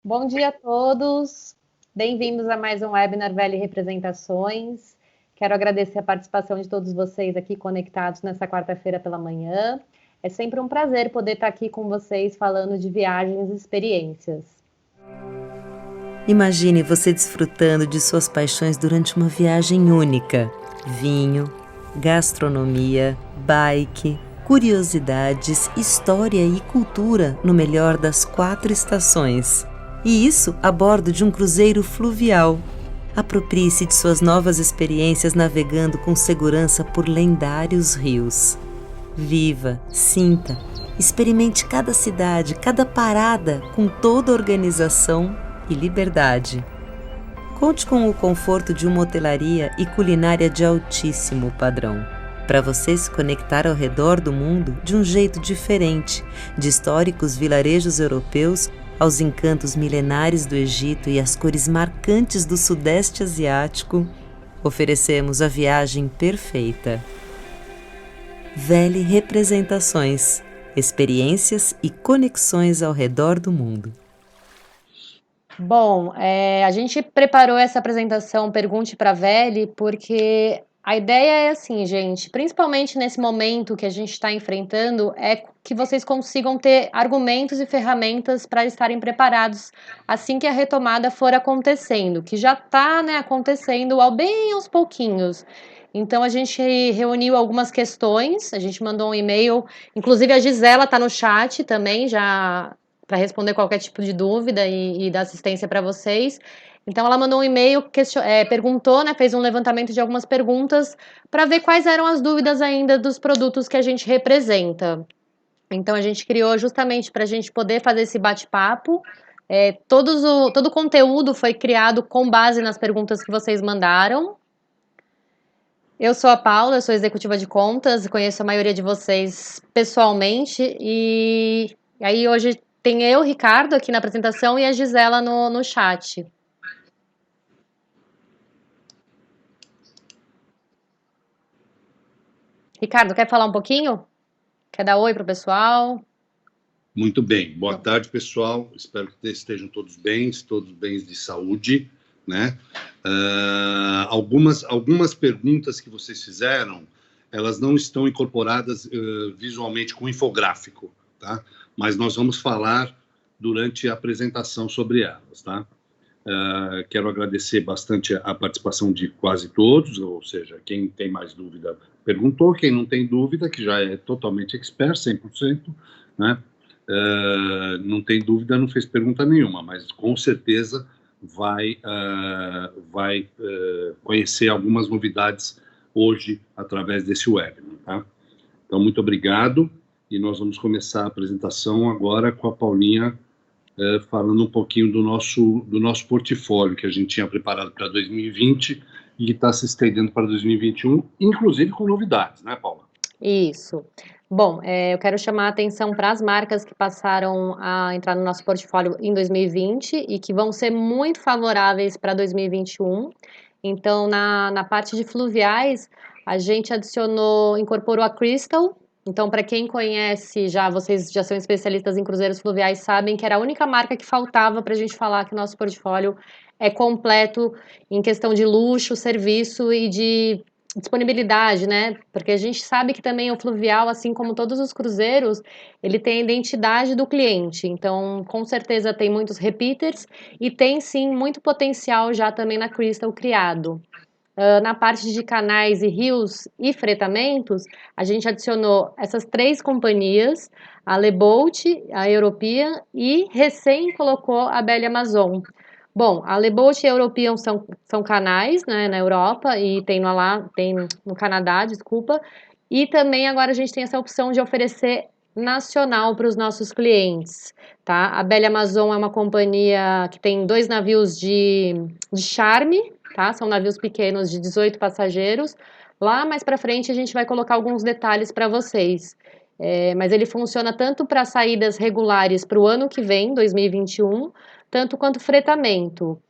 Bom dia a todos, bem-vindos a mais um webinar Veli Representações. Quero agradecer a participação de todos vocês aqui conectados nessa quarta-feira pela manhã. É sempre um prazer poder estar aqui com vocês falando de viagens e experiências. Imagine você desfrutando de suas paixões durante uma viagem única. Vinho, gastronomia, bike, curiosidades, história e cultura no melhor das 4 estações. E isso a bordo de um cruzeiro fluvial. Aproprie-se de suas novas experiências navegando com segurança por lendários rios. Viva, sinta, experimente cada cidade, cada parada com toda a organização e liberdade. Conte com o conforto de uma hotelaria e culinária de altíssimo padrão, para você se conectar ao redor do mundo de um jeito diferente, de históricos vilarejos europeus aos encantos milenares do Egito e às cores marcantes do Sudeste Asiático. Oferecemos a viagem perfeita. Veli Representações, experiências e conexões ao redor do mundo. Bom, a gente preparou essa apresentação Pergunte para Veli porque a ideia é assim, gente, principalmente nesse momento que a gente está enfrentando, é que vocês consigam ter argumentos e ferramentas para estarem preparados assim que a retomada for acontecendo, que já está, né, acontecendo bem aos pouquinhos. Então a gente reuniu algumas questões, a gente mandou um e-mail, inclusive a Gisela está no chat também, já para responder qualquer tipo de dúvida e dar assistência para vocês. Então ela mandou um e-mail, perguntou, né, fez um levantamento de algumas perguntas para ver quais eram as dúvidas ainda dos produtos que a gente representa. Então a gente criou justamente para a gente poder fazer esse bate-papo. Todo o conteúdo foi criado com base nas perguntas que vocês mandaram. Eu sou a Paula, eu sou executiva de contas, conheço a maioria de vocês pessoalmente e aí hoje tem eu, Ricardo, aqui na apresentação e a Gisela no chat. Ricardo, quer falar um pouquinho? Quer dar oi para o pessoal? Muito bem. Boa tarde, pessoal. Espero que estejam todos bens de saúde, né? Algumas perguntas que vocês fizeram, elas não estão incorporadas visualmente com infográfico, tá? Mas nós vamos falar durante a apresentação sobre elas, tá? Quero agradecer bastante a participação de quase todos, ou seja, quem tem mais dúvida perguntou, quem não tem dúvida, que já é totalmente expert, 100%, né? Não tem dúvida, não fez pergunta nenhuma, mas com certeza vai conhecer algumas novidades hoje através desse webinar, tá? Então, muito obrigado, e nós vamos começar a apresentação agora com a Paulinha falando um pouquinho do nosso portfólio que a gente tinha preparado para 2020 e que está se estendendo para 2021, inclusive com novidades, né, Paula? Isso. Bom, eu quero chamar a atenção para as marcas que passaram a entrar no nosso portfólio em 2020 e que vão ser muito favoráveis para 2021. Então, na parte de fluviais, a gente incorporou a Crystal. Então, para quem conhece vocês já são especialistas em cruzeiros fluviais, sabem que era a única marca que faltava para a gente falar que o nosso portfólio é completo em questão de luxo, serviço e de disponibilidade, né? Porque a gente sabe que também o fluvial, assim como todos os cruzeiros, ele tem a identidade do cliente. Então, com certeza tem muitos repeaters e tem sim muito potencial já também na Crystal criado. Na parte de canais e rios e fretamentos, a gente adicionou essas 3 companhias, a Lebolt, a European e recém colocou a Belle Amazon. Bom, a Lebolt e a European são canais, né, na Europa e tem no Canadá, desculpa. E também agora a gente tem essa opção de oferecer nacional para os nossos clientes, tá? A Belle Amazon é uma companhia que tem 2 navios de charme, tá? São navios pequenos de 18 passageiros. Lá mais para frente a gente vai colocar alguns detalhes para vocês. Mas ele funciona tanto para saídas regulares para o ano que vem, 2021, tanto quanto fretamento.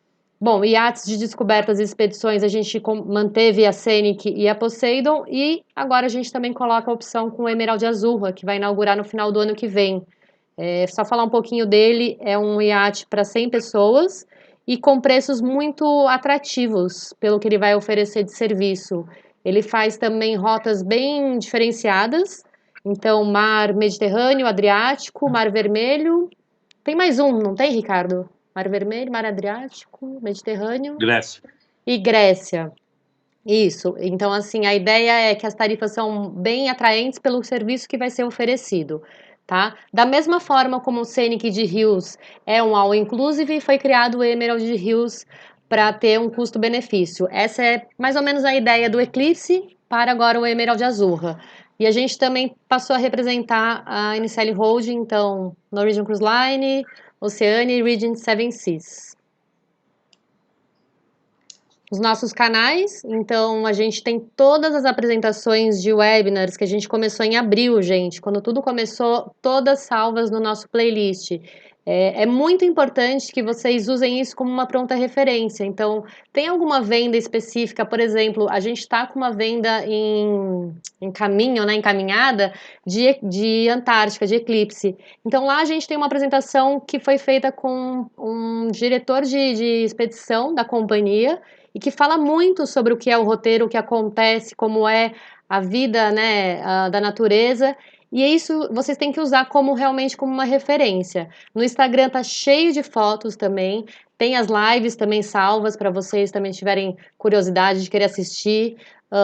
Bom, iates de descobertas e expedições a gente manteve a Scenic e a Poseidon e agora a gente também coloca a opção com o Emerald Azurra, que vai inaugurar no final do ano que vem. Só falar um pouquinho dele, é um iate para 100 pessoas e com preços muito atrativos pelo que ele vai oferecer de serviço. Ele faz também rotas bem diferenciadas, então mar Mediterrâneo, Adriático, Mar Vermelho. Tem mais um, não tem, Ricardo? Mar Vermelho, Mar Adriático, Mediterrâneo Grécia. e Grécia. Isso. Então, assim, a ideia é que as tarifas são bem atraentes pelo serviço que vai ser oferecido, tá? Da mesma forma como o Scenic de Rios é um all-inclusive, foi criado o Emerald de Rios para ter um custo-benefício. Essa é mais ou menos a ideia do Eclipse para agora o Emerald Azurra. E a gente também passou a representar a Inicial Holding, então, Norwegian Cruise Line, Oceania e Regent Seven Seas. Os nossos canais, então a gente tem todas as apresentações de webinars que a gente começou em abril, gente. Quando tudo começou, todas salvas no nosso playlist. É muito importante que vocês usem isso como uma pronta referência. Então, tem alguma venda específica, por exemplo, a gente está com uma venda em caminho, né, encaminhada, de Antártica, de Eclipse. Então, lá a gente tem uma apresentação que foi feita com um diretor de expedição da companhia, e que fala muito sobre o que é o roteiro, o que acontece, como é a vida, né, da natureza. E isso vocês têm que usar como realmente como uma referência. No Instagram tá cheio de fotos também. Tem as lives também salvas para vocês também tiverem curiosidade de querer assistir.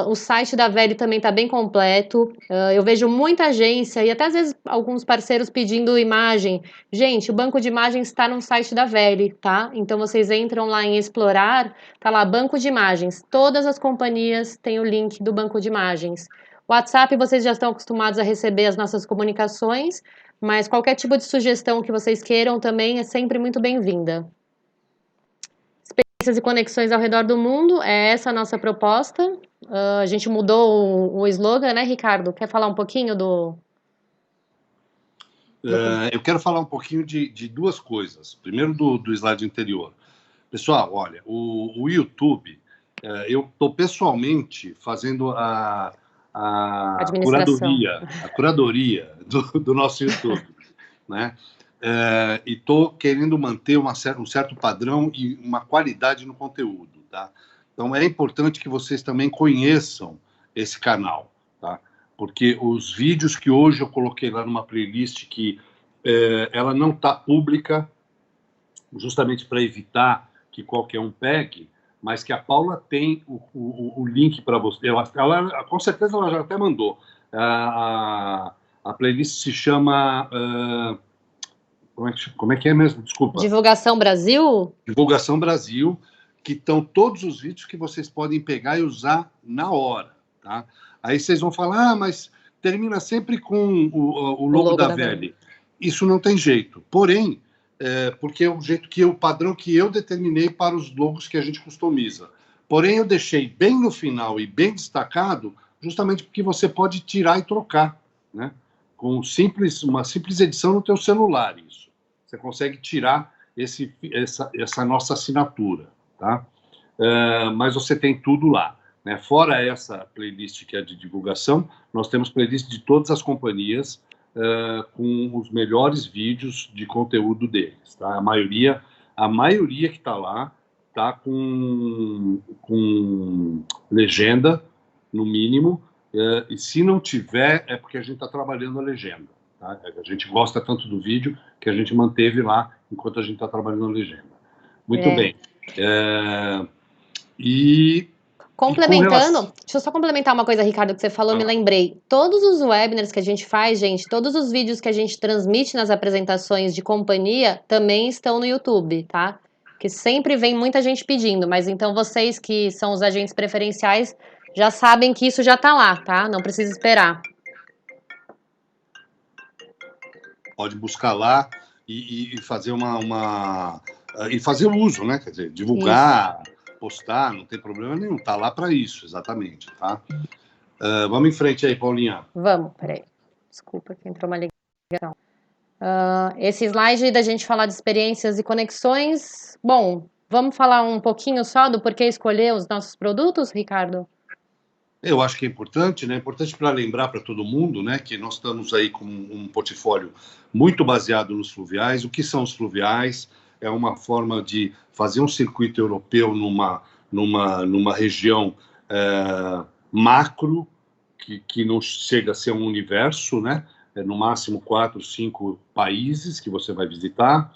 O site da Velho também está bem completo. Eu vejo muita agência e até às vezes alguns parceiros pedindo imagem. Gente, o banco de imagens está no site da Velho, tá? Então vocês entram lá em explorar, tá lá banco de imagens. Todas as companhias têm o link do banco de imagens. WhatsApp, vocês já estão acostumados a receber as nossas comunicações, mas qualquer tipo de sugestão que vocês queiram também é sempre muito bem-vinda. Experiências e conexões ao redor do mundo, é essa a nossa proposta. A gente mudou o slogan, né, Ricardo? Quer falar um pouquinho do... Eu quero falar um pouquinho de duas coisas. Primeiro, do slide anterior. Pessoal, olha, o YouTube, eu estou pessoalmente fazendo a curadoria do nosso YouTube, né? E estou querendo manter um certo padrão e uma qualidade no conteúdo, tá? Então, é importante que vocês também conheçam esse canal, tá? Porque os vídeos que hoje eu coloquei lá numa playlist que ela não está pública, justamente para evitar que qualquer um pegue, mas que a Paula tem o link para você. Ela, com certeza, ela já até mandou. A playlist se chama... como é que é mesmo? Desculpa. Divulgação Brasil? Divulgação Brasil, que estão todos os vídeos que vocês podem pegar e usar na hora, tá? Aí vocês vão falar, mas termina sempre com o logo da Velho. Isso não tem jeito. Porém, porque é o padrão que eu determinei para os logos que a gente customiza. Porém, eu deixei bem no final e bem destacado, justamente porque você pode tirar e trocar, né? Com uma simples edição no teu celular, isso. Você consegue tirar essa nossa assinatura, tá? Mas você tem tudo lá, né? Fora essa playlist que é de divulgação, nós temos playlist de todas as companhias, com os melhores vídeos de conteúdo deles, tá? A maioria que está lá está com legenda, no mínimo, e se não tiver, é porque a gente está trabalhando a legenda, tá? A gente gosta tanto do vídeo que a gente manteve lá enquanto a gente está trabalhando a legenda. Muito bem. Complementando, deixa eu só complementar uma coisa, Ricardo, que você falou, me lembrei. Todos os webinars que a gente faz, gente, todos os vídeos que a gente transmite nas apresentações de companhia também estão no YouTube, tá? Que sempre vem muita gente pedindo, mas então vocês que são os agentes preferenciais já sabem que isso já tá lá, tá? Não precisa esperar. Pode buscar lá e fazer e fazer uso, né? Quer dizer, divulgar... Isso. Postar, não tem problema nenhum, tá lá para isso, exatamente, tá? Vamos em frente aí, Paulinha. Vamos, peraí. Desculpa que entrou uma ligação. Esse slide da gente falar de experiências e conexões, bom, vamos falar um pouquinho só do porquê escolher os nossos produtos, Ricardo? Eu acho que é importante, né? É importante para lembrar para todo mundo, né, que nós estamos aí com um portfólio muito baseado nos fluviais. O que são os fluviais? É uma forma de fazer um circuito europeu numa região macro, que não chega a ser um universo, né? É no máximo 4, 5 países que você vai visitar,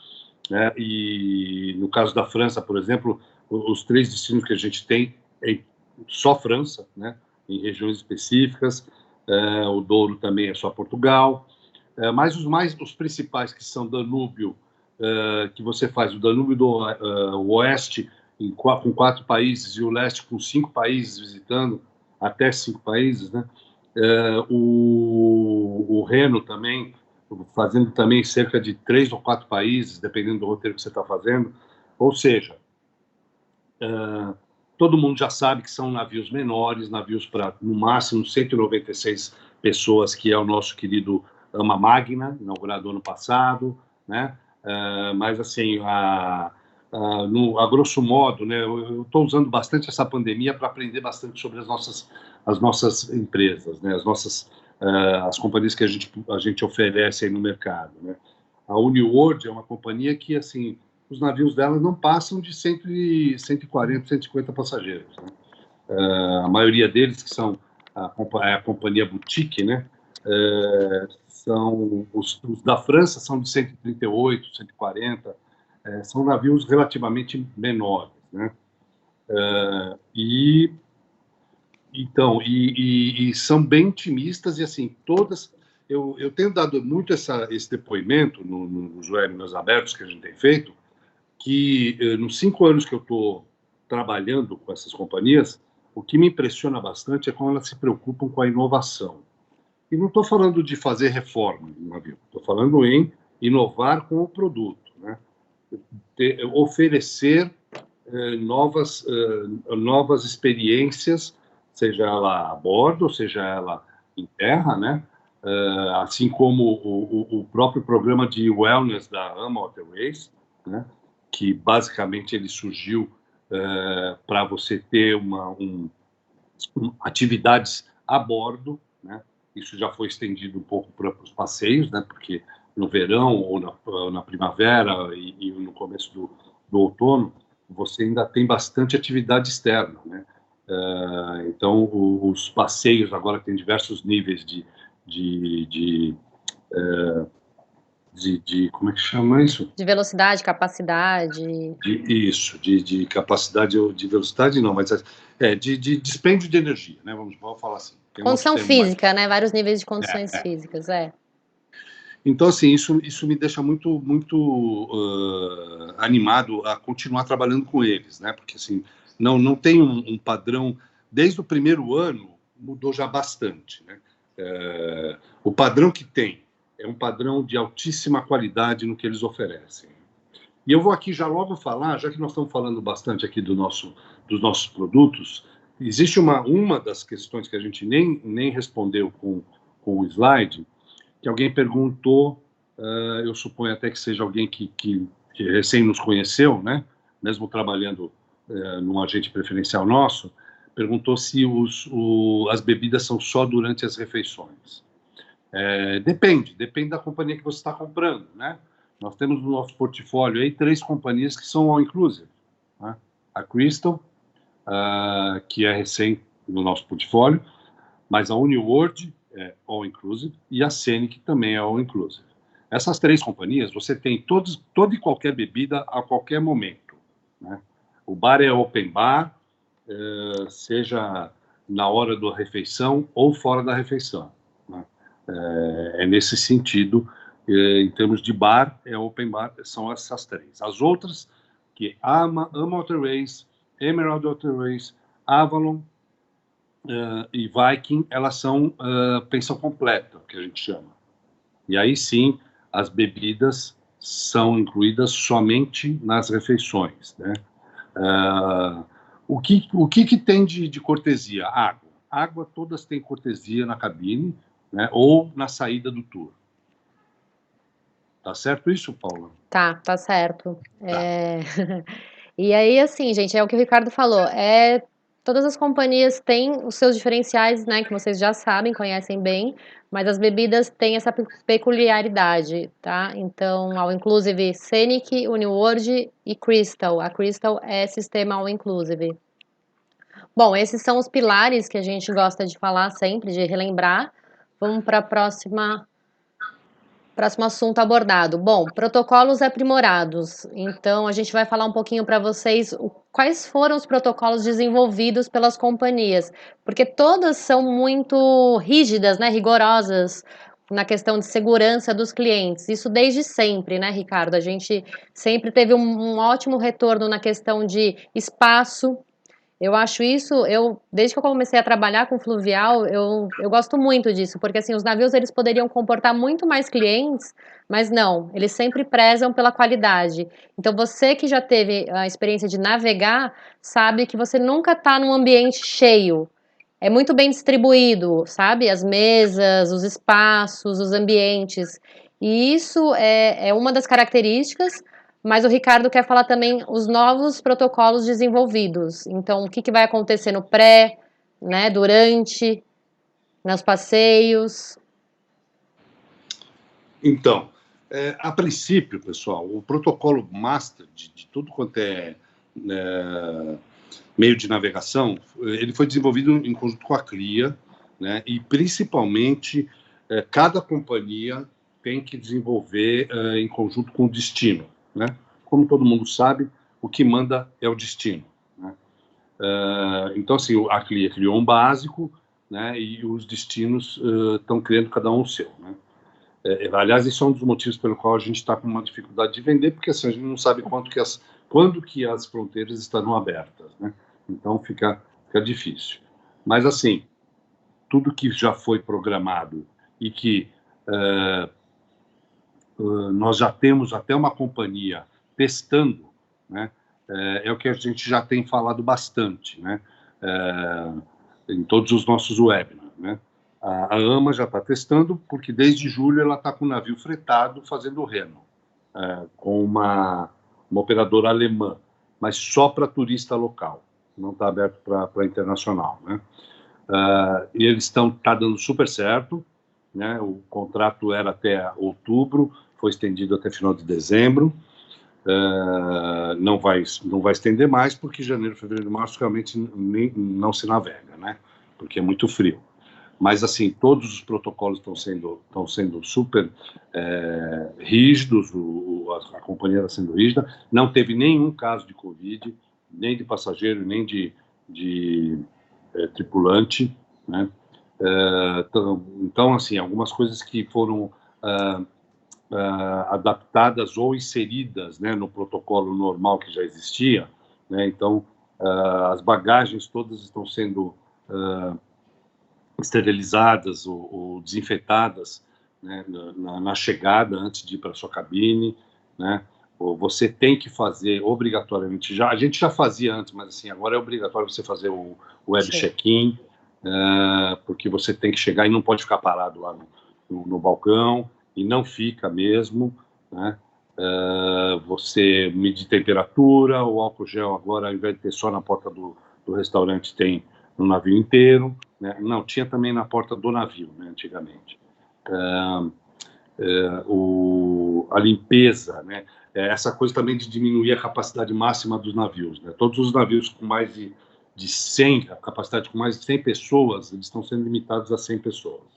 né? E no caso da França, por exemplo, os 3 destinos que a gente tem é só França, né? Em regiões específicas. O Douro também é só Portugal. Mas os principais, que são Danúbio, que você faz o Danúbio do Oeste com 4 países e o Leste com 5 países visitando, até 5 países, né? O Reno também, fazendo também cerca de 3 ou 4 países, dependendo do roteiro que você está fazendo. Ou seja, todo mundo já sabe que são navios menores, navios para, no máximo, 196 pessoas, que é o nosso querido Ama Magna, inaugurado ano passado, né? Mas, assim, a grosso modo, né, eu estou usando bastante essa pandemia para aprender bastante sobre as nossas empresas, né, as companhias que a gente oferece aí no mercado, né? A Uniworld é uma companhia que, assim, os navios dela não passam de 140, 150 passageiros, né? A maioria deles, que são a companhia boutique, né? São os da França, são de 138, 140, são navios relativamente menores, né? E são bem otimistas, e assim, todas. Eu tenho dado muito esse depoimento nos webinars abertos que a gente tem feito, que nos 5 anos que eu estou trabalhando com essas companhias, o que me impressiona bastante é como elas se preocupam com a inovação. E não estou falando de fazer reforma no navio, estou falando em inovar com o produto, né? Oferecer novas experiências, seja ela a bordo, seja ela em terra, né? Assim como o próprio programa de wellness da AMA Waterways, né? Que basicamente ele surgiu para você ter atividades a bordo, né? Isso já foi estendido um pouco para os passeios, né? Porque no verão ou na primavera e no começo do outono, você ainda tem bastante atividade externa, né? Então, os passeios agora tem diversos níveis como é que chama isso? De velocidade, capacidade. De capacidade, de velocidade não, mas de dispêndio de energia, né? Vamos falar assim. Tem um outro Condição termo mais. física, né? Vários níveis de condições físicas, Então, assim, isso me deixa muito, muito animado a continuar trabalhando com eles, né? Porque, assim, não tem um padrão. Desde o primeiro ano, mudou já bastante, né? O padrão que tem é um padrão de altíssima qualidade no que eles oferecem. E eu vou aqui já logo falar, já que nós estamos falando bastante aqui dos nossos produtos, existe uma das questões que a gente nem respondeu com o slide, que alguém perguntou, eu suponho até que seja alguém que recém nos conheceu, né? Mesmo trabalhando num agente preferencial nosso, perguntou se as bebidas são só durante as refeições. Depende da companhia que você está comprando, né? Nós temos no nosso portfólio aí 3 companhias que são all inclusive, né? A Crystal, que é recém no nosso portfólio, mas a Uniworld é all inclusive e a Scenic também é all inclusive. Essas 3 companhias, você tem toda e qualquer bebida a qualquer momento, né? O bar é open bar, seja na hora da refeição ou fora da refeição, né? É nesse sentido, em termos de bar, open bar, são essas 3. As outras, que AMA Waterways, Emerald Waterways, Avalon e Viking, elas são pensão completa, que a gente chama. E aí sim, as bebidas são incluídas somente nas refeições, né? O que tem de cortesia? Água. Água, todas têm cortesia na cabine, né? Ou na saída do tour. Tá certo isso, Paula? Tá certo. E aí, assim, gente, é o que o Ricardo falou, todas as companhias têm os seus diferenciais, né, que vocês já sabem, conhecem bem, mas as bebidas têm essa peculiaridade, tá? Então, All Inclusive Scenic, Uniworld e Crystal. A Crystal é sistema All Inclusive. Bom, esses são os pilares que a gente gosta de falar sempre, de relembrar. Vamos para a próximo assunto abordado. Bom, protocolos aprimorados. Então, a gente vai falar um pouquinho para vocês quais foram os protocolos desenvolvidos pelas companhias, porque todas são muito rígidas, né, rigorosas na questão de segurança dos clientes. Isso desde sempre, né, Ricardo? A gente sempre teve um ótimo retorno na questão de espaço. Eu acho isso, desde que eu comecei a trabalhar com fluvial, eu gosto muito disso, porque assim, os navios eles poderiam comportar muito mais clientes, mas não, eles sempre prezam pela qualidade. Então você que já teve a experiência de navegar, sabe que você nunca está num ambiente cheio. É muito bem distribuído, sabe? As mesas, os espaços, os ambientes. E isso é uma das características, mas o Ricardo quer falar também os novos protocolos desenvolvidos. Então, o que, que vai acontecer no pré, né, durante, nos passeios. Então, a princípio, pessoal, o protocolo master de tudo quanto é meio de navegação, ele foi desenvolvido em conjunto com a CLIA, né, e principalmente cada companhia tem que desenvolver em conjunto com o destino, né? Como todo mundo sabe, o que manda é o destino, né? Então, assim, a CLIA criou um básico, né, e os destinos estão criando cada um o seu, né? Aliás, isso é um dos motivos pelo qual a gente está com uma dificuldade de vender, porque assim, a gente não sabe quando que as fronteiras estarão abertas, né? Então fica difícil. Mas assim, tudo que já foi programado e que nós já temos até uma companhia testando, né? É o que a gente já tem falado bastante, né? Em todos os nossos webinars, né? A AMA já está testando, porque desde julho ela está com o navio fretado fazendo remo, com uma operadora alemã, mas só para turista local, não está aberto para internacional, né? E eles tá dando super certo, né? O contrato era até outubro, foi estendido até final de dezembro. Não vai estender mais, porque janeiro, fevereiro e março realmente não se navega, né? Porque é muito frio. Mas, assim, todos os protocolos estão sendo super rígidos, a companhia está sendo rígida, não teve nenhum caso de Covid, nem de passageiro, nem de tripulante, né? Então, assim, algumas coisas que foram adaptadas ou inseridas, né, no protocolo normal que já existia, né? Então, as bagagens todas estão sendo esterilizadas ou desinfetadas, né, na chegada, antes de ir para a sua cabine, né? Ou você tem que fazer obrigatoriamente, a gente já fazia antes, mas assim, agora é obrigatório você fazer o web check-in, porque você tem que chegar e não pode ficar parado lá no balcão, e não fica mesmo, né? Você medir temperatura, o álcool gel agora, ao invés de ter só na porta do restaurante, tem no navio inteiro, né? Não, tinha também na porta do navio, né, antigamente. A limpeza, né? Essa coisa também de diminuir a capacidade máxima dos navios, né? Todos os navios com mais de 100, a capacidade com mais de 100 pessoas, eles estão sendo limitados a 100 pessoas.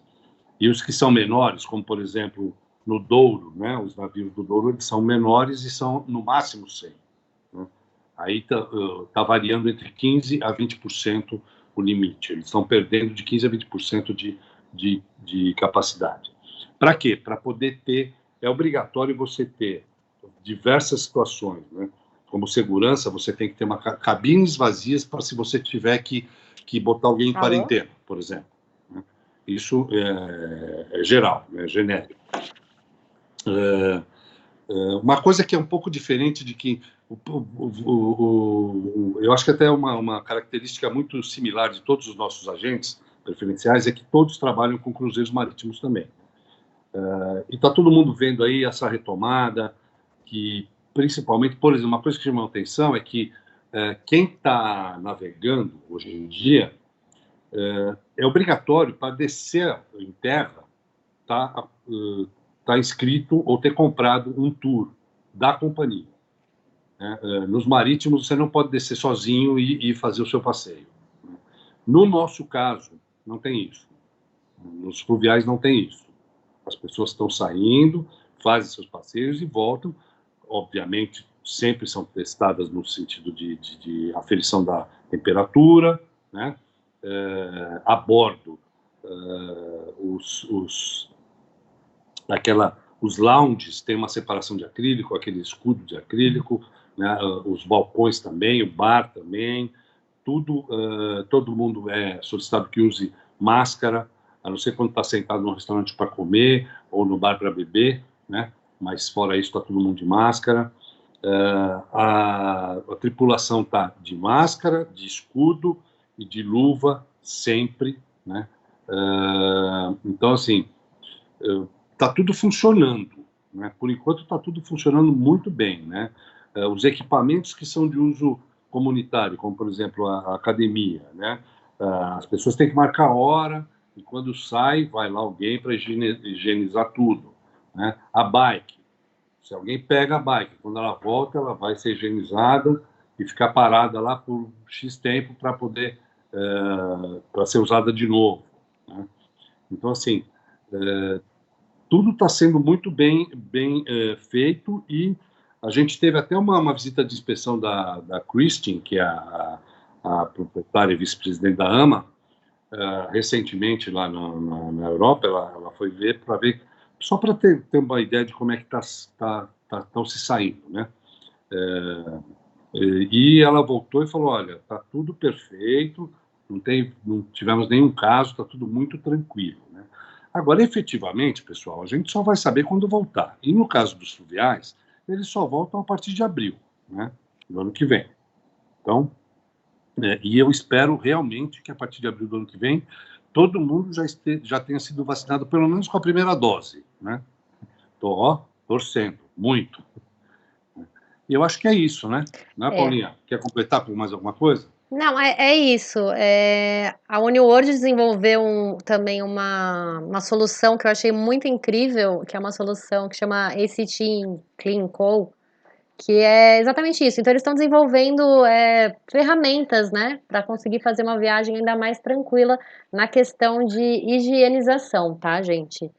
E os que são menores, como por exemplo no Douro, né? Os navios do Douro, eles são menores e são no máximo 100. Né? Aí tá variando entre 15% a 20% o limite. Eles estão perdendo de 15% a 20% de capacidade. Para quê? Para poder ter... É obrigatório você ter diversas situações, né? Como segurança, você tem que ter cabines vazias para se você tiver que botar alguém em quarentena, por exemplo. Né? Isso é geral, é genérico. Uma coisa que é um pouco diferente de que eu acho que até uma característica muito similar de todos os nossos agentes preferenciais é que todos trabalham com cruzeiros marítimos também. E está todo mundo vendo aí essa retomada, que principalmente, por exemplo, uma coisa que chama a atenção é que quem está navegando hoje em dia é obrigatório para descer em terra tá inscrito ou ter comprado um tour da companhia. Né? Nos marítimos você não pode descer sozinho e fazer o seu passeio. No nosso caso, não tem isso. Nos fluviais não tem isso. As pessoas estão saindo, fazem seus passeios e voltam. Obviamente, sempre são testadas no sentido de aferição da temperatura, né? A bordo, os lounges têm uma separação de acrílico, aquele escudo de acrílico, né? Os balcões também, o bar também, tudo, todo mundo é solicitado que use máscara, a não ser quando está sentado no restaurante para comer ou no bar para beber, né? Mas fora isso está todo mundo de máscara. A tripulação está de máscara, de escudo e de luva sempre, né? Então, assim, está tudo funcionando, né? Por enquanto está tudo funcionando muito bem, né? Os equipamentos que são de uso comunitário, como por exemplo a academia, né? As pessoas têm que marcar a hora e quando sai vai lá alguém para higienizar tudo, né? A bike, se alguém pega a bike, quando ela volta ela vai ser higienizada e ficar parada lá por X tempo para poder para ser usada de novo, né? Então assim, tudo está sendo muito bem feito e a gente teve até uma visita de inspeção da Christine, que é a proprietária e vice-presidente da AMA, recentemente lá na Europa. Ela foi ver para ver, só para ter uma ideia de como é que estão se saindo, né? E ela voltou e falou, olha, está tudo perfeito, não tivemos nenhum caso, está tudo muito tranquilo, né? Agora, efetivamente, pessoal, a gente só vai saber quando voltar. E no caso dos fluviais, eles só voltam a partir de abril, né, do ano que vem. Então, e eu espero realmente que a partir de abril do ano que vem, todo mundo já tenha sido vacinado, pelo menos com a primeira dose, né? Estou torcendo, muito. E eu acho que é isso, né? Não é, Paulinha? Quer completar com mais alguma coisa? Não, é isso. A UniWorld desenvolveu também uma solução que eu achei muito incrível, que é uma solução que chama ACT Clean Co, que é exatamente isso. Então, eles estão desenvolvendo ferramentas, né, para conseguir fazer uma viagem ainda mais tranquila na questão de higienização, tá, gente?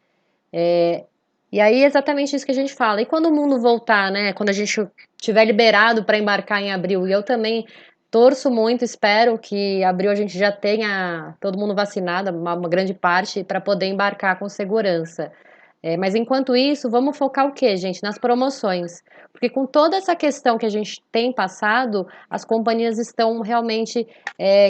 E aí, é exatamente isso que a gente fala. E quando o mundo voltar, né? Quando a gente tiver liberado para embarcar em abril, e eu também torço muito, espero que em abril a gente já tenha todo mundo vacinado, uma grande parte, para poder embarcar com segurança. Mas enquanto isso, vamos focar o quê, gente? Nas promoções. Porque com toda essa questão que a gente tem passado, as companhias estão realmente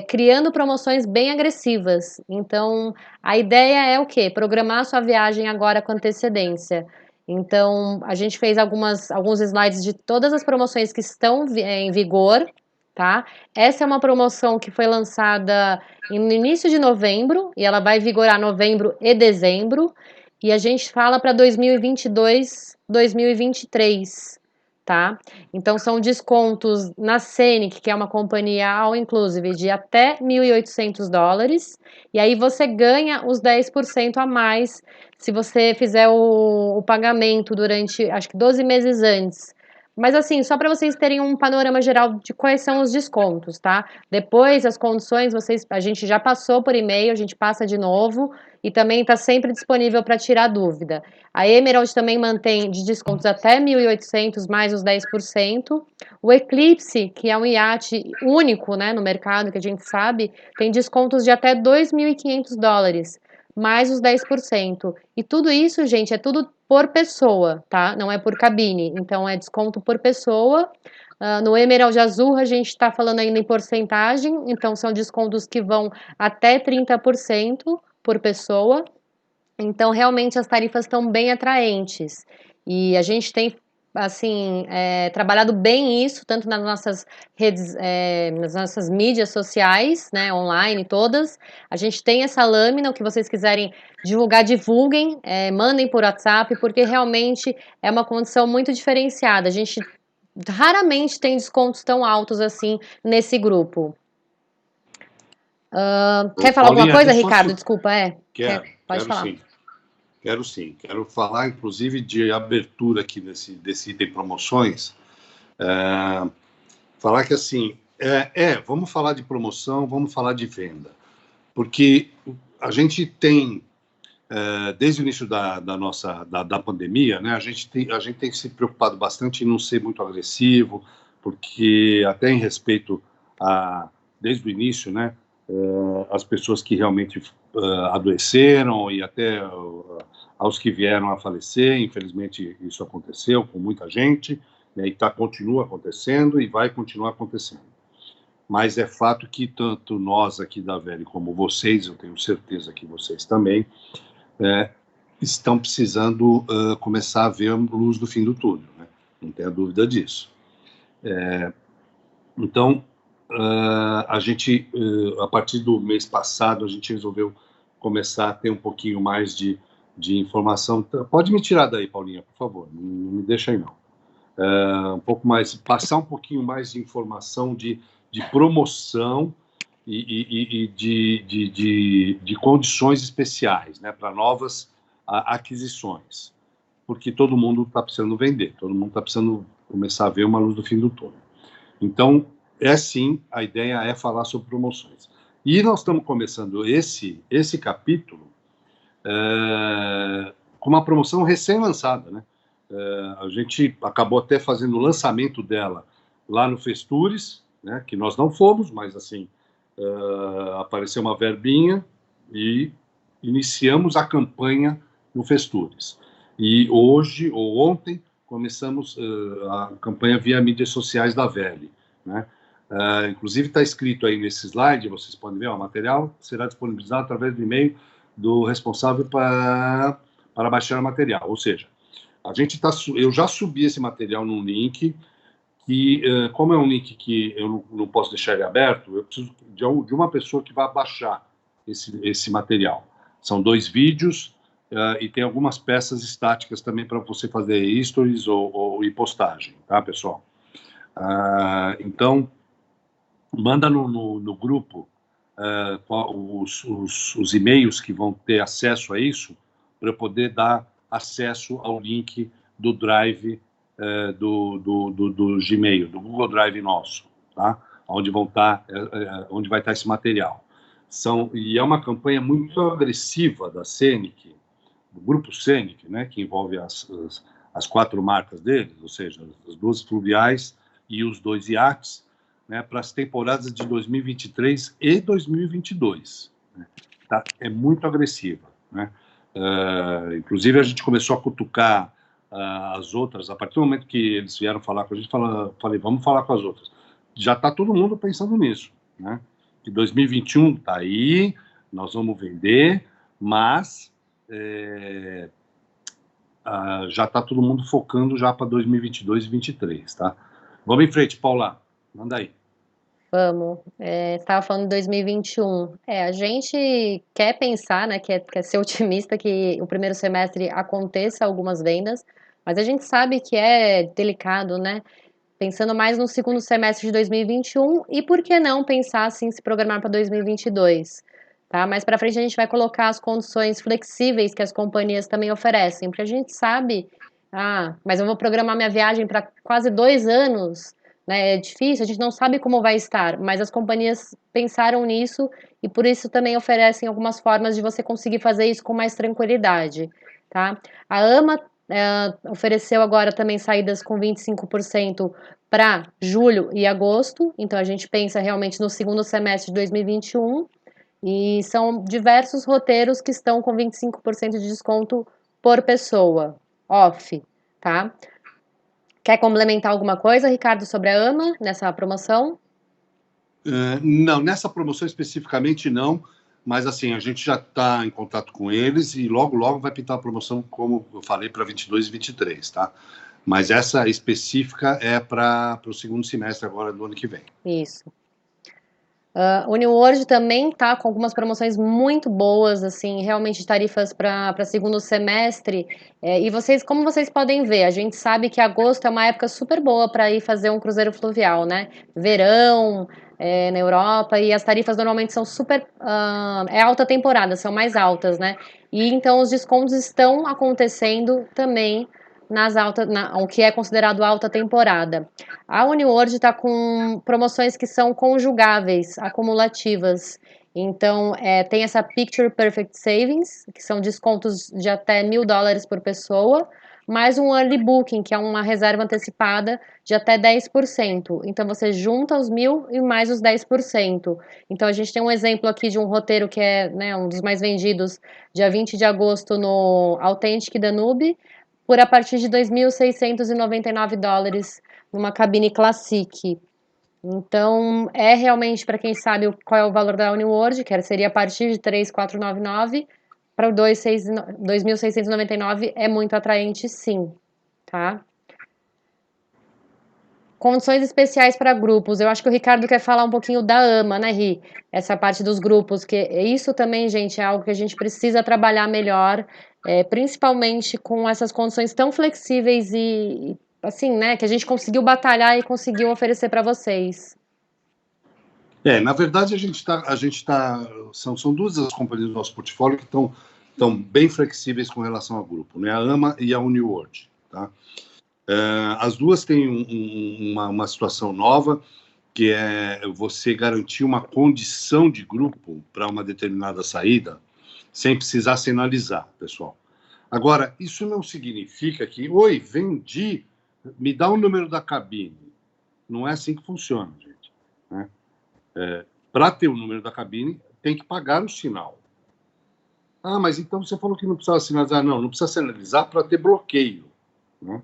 criando promoções bem agressivas. Então, a ideia é o quê? Programar a sua viagem agora com antecedência. Então, a gente fez alguns slides de todas as promoções que estão em vigor, tá? Essa é uma promoção que foi lançada no início de novembro e ela vai vigorar novembro e dezembro. E a gente fala para 2022, 2023, tá? Então são descontos na Scenic, que é uma companhia all inclusive de até $1.800, e aí você ganha os 10% a mais se você fizer o pagamento durante, acho que 12 meses antes. Mas assim, só para vocês terem um panorama geral de quais são os descontos, tá? Depois as condições, a gente já passou por e-mail, a gente passa de novo e também está sempre disponível para tirar dúvida. A Emerald também mantém de descontos até 1.800 mais os 10%. O Eclipse, que é um iate único, né, no mercado, que a gente sabe, tem descontos de até $2.500 mais os 10%. E tudo isso, gente, é tudo por pessoa, tá? Não é por cabine. Então é desconto por pessoa. No Emerald Azul a gente está falando ainda em porcentagem, então são descontos que vão até 30% por pessoa. Então, realmente, as tarifas estão bem atraentes. E a gente tem, assim, trabalhado bem isso, tanto nas nossas redes, nas nossas mídias sociais, né, online, todas. A gente tem essa lâmina, o que vocês quiserem divulgar, divulguem, mandem por WhatsApp, porque realmente é uma condição muito diferenciada. A gente raramente tem descontos tão altos assim nesse grupo. Quer falar alguma Paulinha, coisa, deixa eu Ricardo? Desculpa, Quero, pode quero falar. sim. Quero sim. Quero falar, inclusive, de abertura aqui desse item promoções. Falar que, assim, vamos falar de promoção, vamos falar de venda. Porque a gente tem, desde o início da pandemia, né, a gente tem se preocupado bastante em não ser muito agressivo, porque até em respeito desde o início, né, as pessoas que realmente adoeceram e até aos que vieram a falecer, infelizmente isso aconteceu com muita gente, né, e continua acontecendo e vai continuar acontecendo. Mas é fato que tanto nós aqui da Veli como vocês, eu tenho certeza que vocês também, estão precisando começar a ver a luz do fim do túnel, né? Não tenha dúvida disso. Então, a gente, a partir do mês passado, a gente resolveu começar a ter um pouquinho mais de informação. Pode me tirar daí, Paulinha, por favor, não me deixa aí não. Um pouco mais, passar um pouquinho mais de informação de promoção e de condições especiais, né, para novas aquisições, porque todo mundo está precisando vender, todo mundo está precisando começar a ver uma luz do fim do túnel. Então, sim, a ideia é falar sobre promoções. E nós estamos começando esse capítulo com uma promoção recém-lançada, né? A gente acabou até fazendo o lançamento dela lá no Festures, né, que nós não fomos, mas assim, apareceu uma verbinha e iniciamos a campanha no Festures. E hoje, ou ontem, começamos a campanha via mídias sociais da Veli, né? Inclusive está escrito aí nesse slide, vocês podem ver, o material será disponibilizado através do e-mail do responsável para baixar o material, ou seja, eu já subi esse material num link que, como é um link que eu não posso deixar ele aberto, eu preciso de uma pessoa que vai baixar esse material. São 2 vídeos e tem algumas peças estáticas também para você fazer stories ou postagem, tá, pessoal? Então, manda no grupo os e-mails que vão ter acesso a isso, para eu poder dar acesso ao link do Drive do Gmail, do Google Drive nosso, tá? Onde vai estar esse material. E é uma campanha muito agressiva da Scenic, do grupo Scenic, né, que envolve as 4 marcas deles, ou seja, as 2 fluviais e os 2 iates, né, para as temporadas de 2023 e 2022. Né? Tá? É muito agressiva. Né? Inclusive, a gente começou a cutucar as outras, a partir do momento que eles vieram falar com a gente, falei, vamos falar com as outras. Já está todo mundo pensando nisso. Né? Que 2021 está aí, nós vamos vender, mas já está todo mundo focando já para 2022 e 2023. Tá? Vamos em frente, Paula. Manda aí. Vamos. Você estava falando de 2021. A gente quer pensar, né, quer ser otimista que o primeiro semestre aconteça algumas vendas, mas a gente sabe que é delicado, né? Pensando mais no segundo semestre de 2021 e por que não pensar assim, se programar para 2022, tá? Mais para frente a gente vai colocar as condições flexíveis que as companhias também oferecem, porque a gente sabe, mas eu vou programar minha viagem para quase 2 anos, né? É difícil, a gente não sabe como vai estar, mas as companhias pensaram nisso e por isso também oferecem algumas formas de você conseguir fazer isso com mais tranquilidade, tá? A AMA ofereceu agora também saídas com 25% para julho e agosto, então a gente pensa realmente no segundo semestre de 2021 e são diversos roteiros que estão com 25% de desconto por pessoa, off, tá? Quer complementar alguma coisa, Ricardo, sobre a AMA nessa promoção? Não, nessa promoção especificamente não, mas assim, a gente já está em contato com eles e logo vai pintar a promoção, como eu falei, para 22 e 23, tá? Mas essa específica é para o segundo semestre agora do ano que vem. Isso. O New World também tá com algumas promoções muito boas, assim, realmente tarifas para segundo semestre. E vocês, como vocês podem ver, a gente sabe que agosto é uma época super boa para ir fazer um cruzeiro fluvial, né? Verão, na Europa, e as tarifas normalmente são super. É alta temporada, são mais altas, né? E então os descontos estão acontecendo também nas altas, o que é considerado alta temporada. A Uniworld está com promoções que são conjugáveis, acumulativas. Então, tem essa Picture Perfect Savings, que são descontos de até $1.000 por pessoa, mais um early booking, que é uma reserva antecipada de até 10%. Então, você junta os 1.000 e mais os 10%. Então, a gente tem um exemplo aqui de um roteiro que é, né, um dos mais vendidos, dia 20 de agosto no Authentic Danube, por a partir de $2.699 numa cabine Classic. Então, é realmente, para quem sabe qual é o valor da Uniworld, que seria a partir de 3.499 para o 2.699 é muito atraente, sim, tá? Condições especiais para grupos. Eu acho que o Ricardo quer falar um pouquinho da AMA, né, Ri? Essa parte dos grupos, que isso também, gente, é algo que a gente precisa trabalhar melhor, principalmente com essas condições tão flexíveis e assim, né, que a gente conseguiu batalhar e conseguiu oferecer para vocês. Na verdade, são duas as companhias do nosso portfólio que estão bem flexíveis com relação ao grupo, né? A AMA e a Uniworld, tá? As duas têm uma situação nova, que é você garantir uma condição de grupo para uma determinada saída, sem precisar sinalizar, pessoal. Agora, isso não significa que, oi, vendi, me dá o número da cabine. Não é assim que funciona, gente, né? Para ter o número da cabine, tem que pagar o sinal. Ah, mas então você falou que não precisava sinalizar. Não precisa sinalizar para ter bloqueio, né?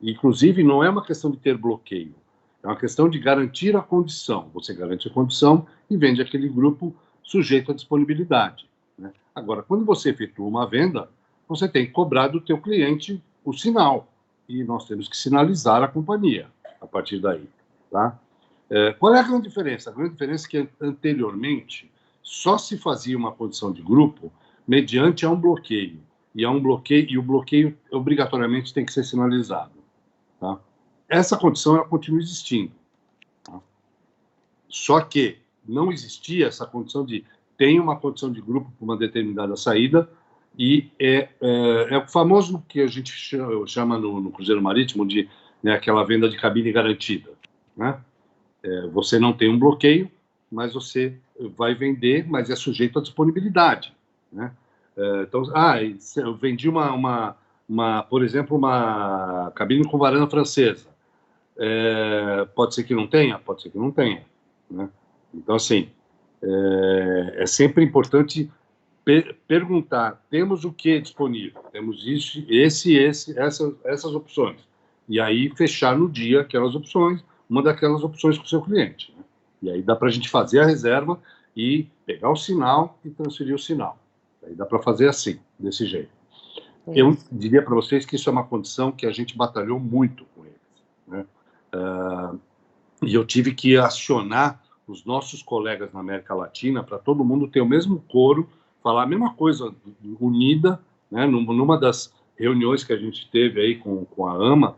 Inclusive, não é uma questão de ter bloqueio, é uma questão de garantir a condição. Você garante a condição e vende aquele grupo sujeito à disponibilidade, né? Agora, quando você efetua uma venda, você tem que cobrar do teu cliente o sinal, e nós temos que sinalizar a companhia a partir daí, tá? Qual é a grande diferença? A grande diferença é que anteriormente só se fazia uma condição de grupo mediante a um bloqueio, e o bloqueio obrigatoriamente tem que ser sinalizado, tá? Essa condição ela continua existindo, tá? Só que não existia essa condição de tem uma condição de grupo para uma determinada saída, e é o famoso que a gente chama no Cruzeiro Marítimo de, né, aquela venda de cabine garantida, né? Você não tem um bloqueio, mas você vai vender, mas é sujeito à disponibilidade, né? Então, eu vendi por exemplo, uma cabine com varanda francesa. Pode ser que não tenha? Pode ser que não tenha, né? Então, assim, é sempre importante perguntar, temos o que disponível? Temos isso, essas opções. E aí fechar no dia aquelas opções, uma daquelas opções com o seu cliente, né? E aí dá para a gente fazer a reserva e pegar o sinal e transferir o sinal. Aí dá para fazer assim, desse jeito. Eu diria para vocês que isso é uma condição que a gente batalhou muito com eles, né? E eu tive que acionar os nossos colegas na América Latina para todo mundo ter o mesmo coro, falar a mesma coisa, unida, né? Numa das reuniões que a gente teve aí com a AMA,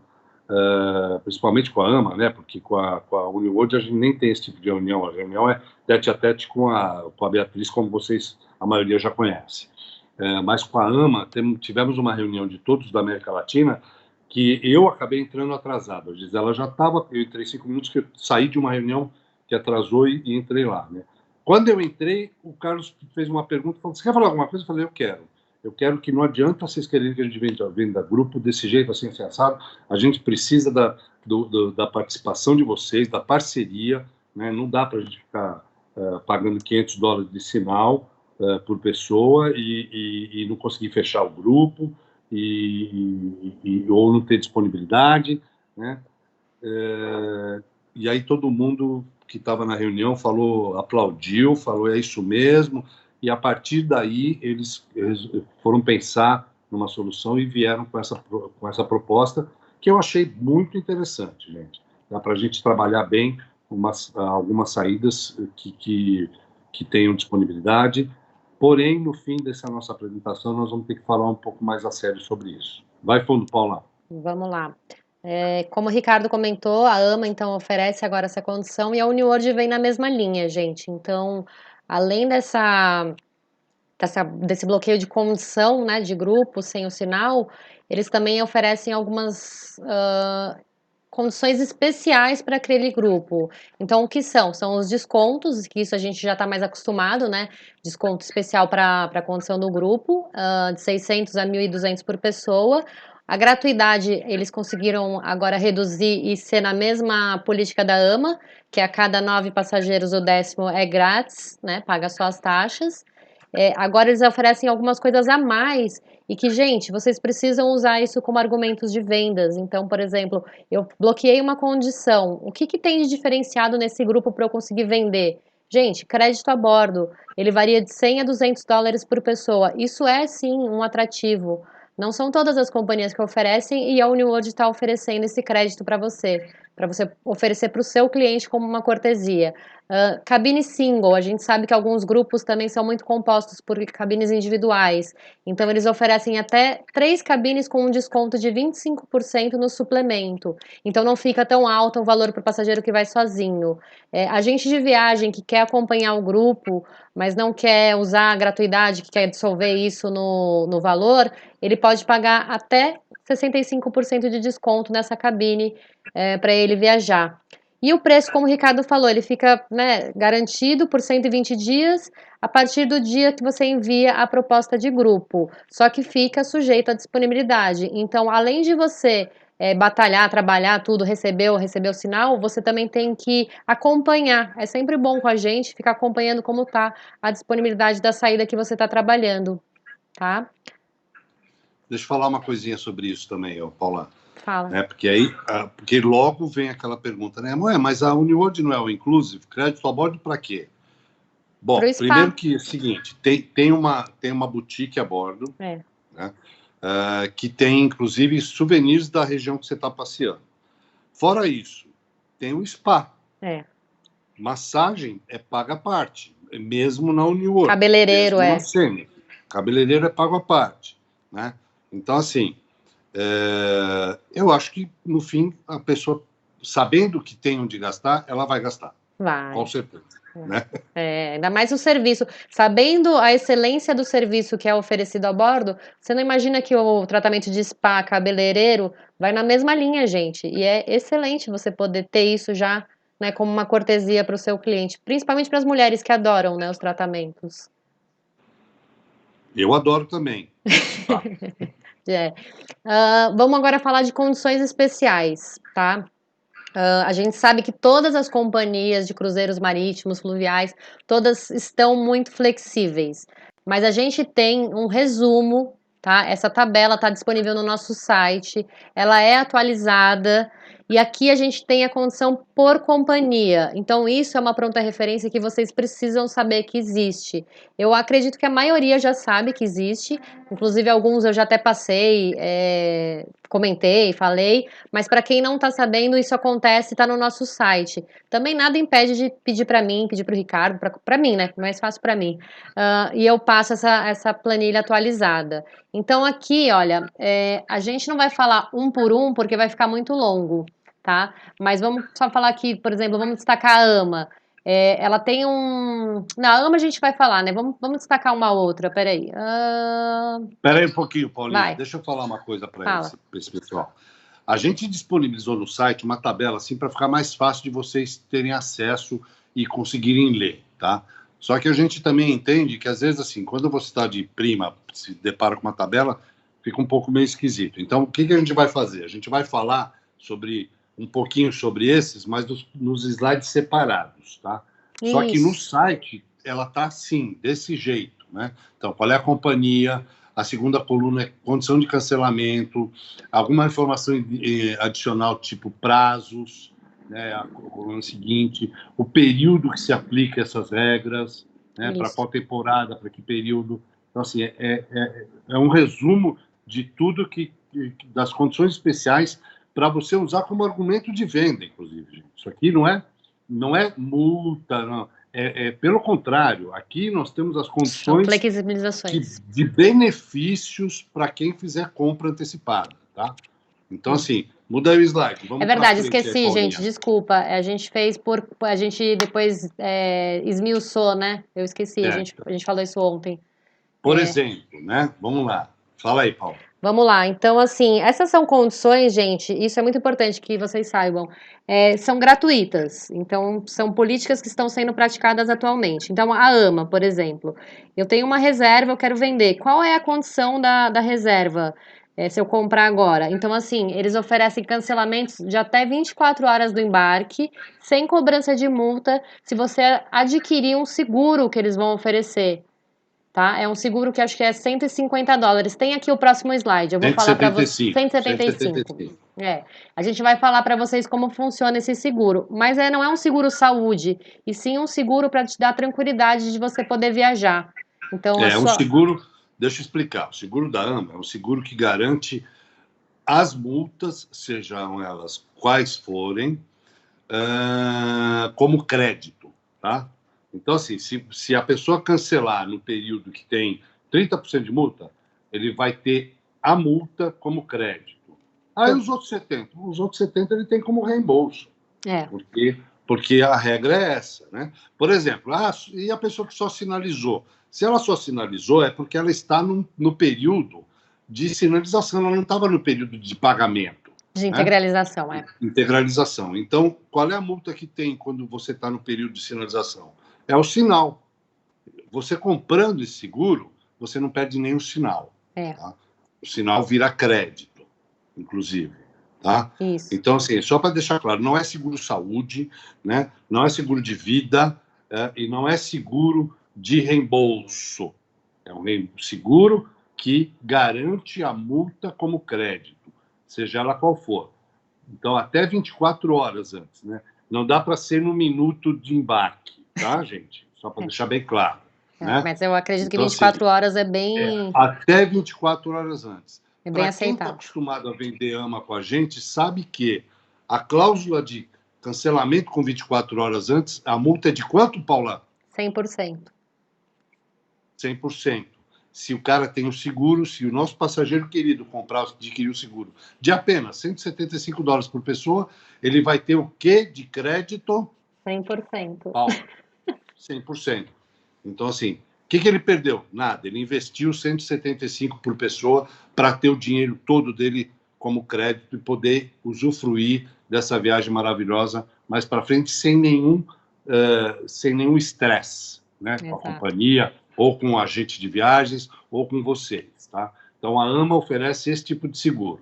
principalmente com a AMA, né? Porque com a Uniworld a gente nem tem esse tipo de reunião. A reunião é tete a tete com a Beatriz, como vocês, a maioria já conhece. Mas com a AMA tivemos uma reunião de todos da América Latina que eu acabei entrando atrasado. A Gisela já estava, eu entrei 5 minutos, que eu saí de uma reunião que atrasou e entrei lá, né? Quando eu entrei, o Carlos fez uma pergunta, falou, você quer falar alguma coisa? Eu falei, eu quero que não adianta vocês quererem que a gente venda grupo desse jeito, assim, assado. A gente precisa da participação de vocês, da parceria, né? Não dá para a gente ficar pagando $500 de sinal por pessoa e não conseguir fechar o grupo ou não ter disponibilidade, né? E aí todo mundo que estava na reunião aplaudiu, falou, é isso mesmo, e a partir daí eles foram pensar numa solução e vieram com essa proposta, que eu achei muito interessante, gente. Dá para a gente trabalhar bem algumas saídas que tenham disponibilidade, porém, no fim dessa nossa apresentação, nós vamos ter que falar um pouco mais a sério sobre isso. Vai fundo, Paula. Vamos lá. Como o Ricardo comentou, a AMA então oferece agora essa condição e a UniWorld vem na mesma linha, gente. Então, além desse bloqueio de condição, né, de grupo sem o sinal, eles também oferecem algumas condições especiais para aquele grupo. Então, o que são? São os descontos, que isso a gente já está mais acostumado, né? Desconto especial para a condição do grupo, de 600 a 1.200 por pessoa. A gratuidade, eles conseguiram agora reduzir e ser na mesma política da AMA, que a cada 9 passageiros o 10º é grátis, né? Paga só as taxas. Agora eles oferecem algumas coisas a mais e que, gente, vocês precisam usar isso como argumentos de vendas. Então, por exemplo, eu bloqueei uma condição. O que tem de diferenciado nesse grupo para eu conseguir vender? Gente, crédito a bordo. Ele varia de 100 a 200 dólares por pessoa. Isso é, sim, um atrativo. Não são todas as companhias que oferecem e a UniWorld está oferecendo esse crédito para você oferecer para o seu cliente como uma cortesia. Cabine single, a gente sabe que alguns grupos também são muito compostos por cabines individuais, então eles oferecem até 3 cabines com um desconto de 25% no suplemento, então não fica tão alto o valor para o passageiro que vai sozinho. Agente de viagem que quer acompanhar o grupo, mas não quer usar a gratuidade, que quer dissolver isso no valor, ele pode pagar até 65% de desconto nessa cabine para ele viajar. E o preço, como o Ricardo falou, ele fica, né, garantido por 120 dias a partir do dia que você envia a proposta de grupo. Só que fica sujeito à disponibilidade. Então, além de você batalhar, trabalhar tudo, receber o sinal, você também tem que acompanhar. É sempre bom com a gente ficar acompanhando como está a disponibilidade da saída que você está trabalhando, tá? Deixa eu falar uma coisinha sobre isso também, Paula. Fala. Porque logo vem aquela pergunta, né? Mas a UniWorld não é o Inclusive? Crédito a bordo para quê? Bom, primeiro que é o seguinte, tem uma boutique a bordo, né? Que tem, inclusive, souvenirs da região que você está passeando. Fora isso, tem o spa. Massagem é paga à parte, mesmo na UniWorld. Cabeleireiro Cabeleireiro é pago à parte, né? Então, assim, eu acho que, no fim, a pessoa, sabendo que tem onde gastar, ela vai gastar. Vai. Com certeza. Né? Ainda mais o serviço. Sabendo a excelência do serviço que é oferecido a bordo, você não imagina que o tratamento de spa, cabeleireiro, vai na mesma linha, gente. E é excelente você poder ter isso já, né, como uma cortesia para o seu cliente. Principalmente para as mulheres que adoram, né, os tratamentos. Eu adoro também. Vamos agora falar de condições especiais, tá? A gente sabe que todas as companhias de cruzeiros marítimos, fluviais, todas estão muito flexíveis. Mas a gente tem um resumo, tá? Essa tabela está disponível no nosso site, ela é atualizada. E aqui a gente tem a condição por companhia. Então, isso é uma pronta referência que vocês precisam saber que existe. Eu acredito que a maioria já sabe que existe. Inclusive, alguns eu já até passei, comentei, falei. Mas para quem não está sabendo, isso acontece, está no nosso site. Também nada impede de pedir para mim, pedir para o Ricardo, para mim, né? Mais fácil para mim. E eu passo essa planilha atualizada. Então, aqui, olha, a gente não vai falar um por um, porque vai ficar muito longo. Tá? Mas vamos só falar aqui, por exemplo, vamos destacar a AMA. Ela tem um... Na AMA a gente vai falar, né? Vamos destacar uma outra, peraí. Peraí um pouquinho, Paulinho. Vai. Deixa eu falar uma coisa para esse pessoal. A gente disponibilizou no site uma tabela assim para ficar mais fácil de vocês terem acesso e conseguirem ler, tá? Só que a gente também entende que, às vezes, assim, quando você está de prima, se depara com uma tabela, fica um pouco meio esquisito. Então, o que a gente vai fazer? A gente vai falar um pouquinho sobre esses, mas nos slides separados, tá? Isso. Só que no site ela tá assim, desse jeito, né? Então, qual é a companhia? A segunda coluna é condição de cancelamento, alguma informação adicional, tipo prazos, né? A coluna seguinte, o período que se aplica essas regras, né? Para qual temporada, para que período. Então, assim, é um resumo de tudo das condições especiais para você usar como argumento de venda, inclusive, gente. Isso aqui não não é multa, não. Pelo contrário, aqui nós temos as São condições flexibilizações. de benefícios para quem fizer compra antecipada, tá? Então, assim, muda aí o slide. É Vamos para verdade, frente aí, esqueci, gente, Paulinha. desculpa. A gente fez a gente depois esmiuçou, né? Eu esqueci, É, a gente falou isso ontem. por exemplo, né? Vamos lá. Fala aí, Paulo. Vamos lá, então, assim, essas são condições, gente, isso é muito importante que vocês saibam, são gratuitas, então, são políticas que estão sendo praticadas atualmente. Então, a AMA, por exemplo, eu tenho uma reserva, eu quero vender, qual é a condição da reserva, se eu comprar agora? Então, assim, eles oferecem cancelamentos de até 24 horas do embarque, sem cobrança de multa, se você adquirir um seguro que eles vão oferecer. Tá? É um seguro que acho que é US$ 150. Tem aqui o próximo slide. Eu vou falar para vocês. 175. 175. 175. A gente vai falar para vocês como funciona esse seguro. Mas não é um seguro saúde, e sim um seguro para te dar tranquilidade de você poder viajar. Então, É um seguro, deixa eu explicar. O seguro da AMA é um seguro que garante as multas, sejam elas quais forem, como crédito, tá? Então, assim, se a pessoa cancelar no período que tem 30% de multa, ele vai ter a multa como crédito. Aí os outros 70%, ele tem como reembolso, É. porque a regra é essa, né? Por exemplo, e a pessoa que só sinalizou? Se ela só sinalizou, é porque ela está no período de sinalização, ela não estava no período de pagamento. De Né? integralização, Integralização. Então, qual é a multa que tem quando você está no período de sinalização? É o sinal. Você comprando esse seguro, você não perde nenhum sinal. Tá? O sinal vira crédito, inclusive. Tá? Isso. Então, assim, só para deixar claro, não é seguro saúde, né? Não é seguro de vida e não é seguro de reembolso. É um seguro que garante a multa como crédito, seja ela qual for. Então, até 24 horas antes, né? Não dá para ser no minuto de embarque, tá, gente? Só para deixar bem claro. Né? Mas eu acredito que Então, 24 assim, horas é bem até 24 horas antes. Para quem está aceitável. acostumado a vender AMA com a gente, sabe que a cláusula de cancelamento com 24 horas antes, a multa é de quanto, Paula? 100%. 100%. Se o cara tem o seguro, se o nosso passageiro querido adquirir o seguro de apenas $175 por pessoa, ele vai ter o quê de crédito? 100%. Paula, 100%. Então, assim, o que ele perdeu? Nada. Ele investiu 175 por pessoa para ter o dinheiro todo dele como crédito e poder usufruir dessa viagem maravilhosa mais para frente sem nenhum estresse, né? Com a companhia, ou com o agente de viagens, ou com vocês, tá? Então, a AMA oferece esse tipo de seguro.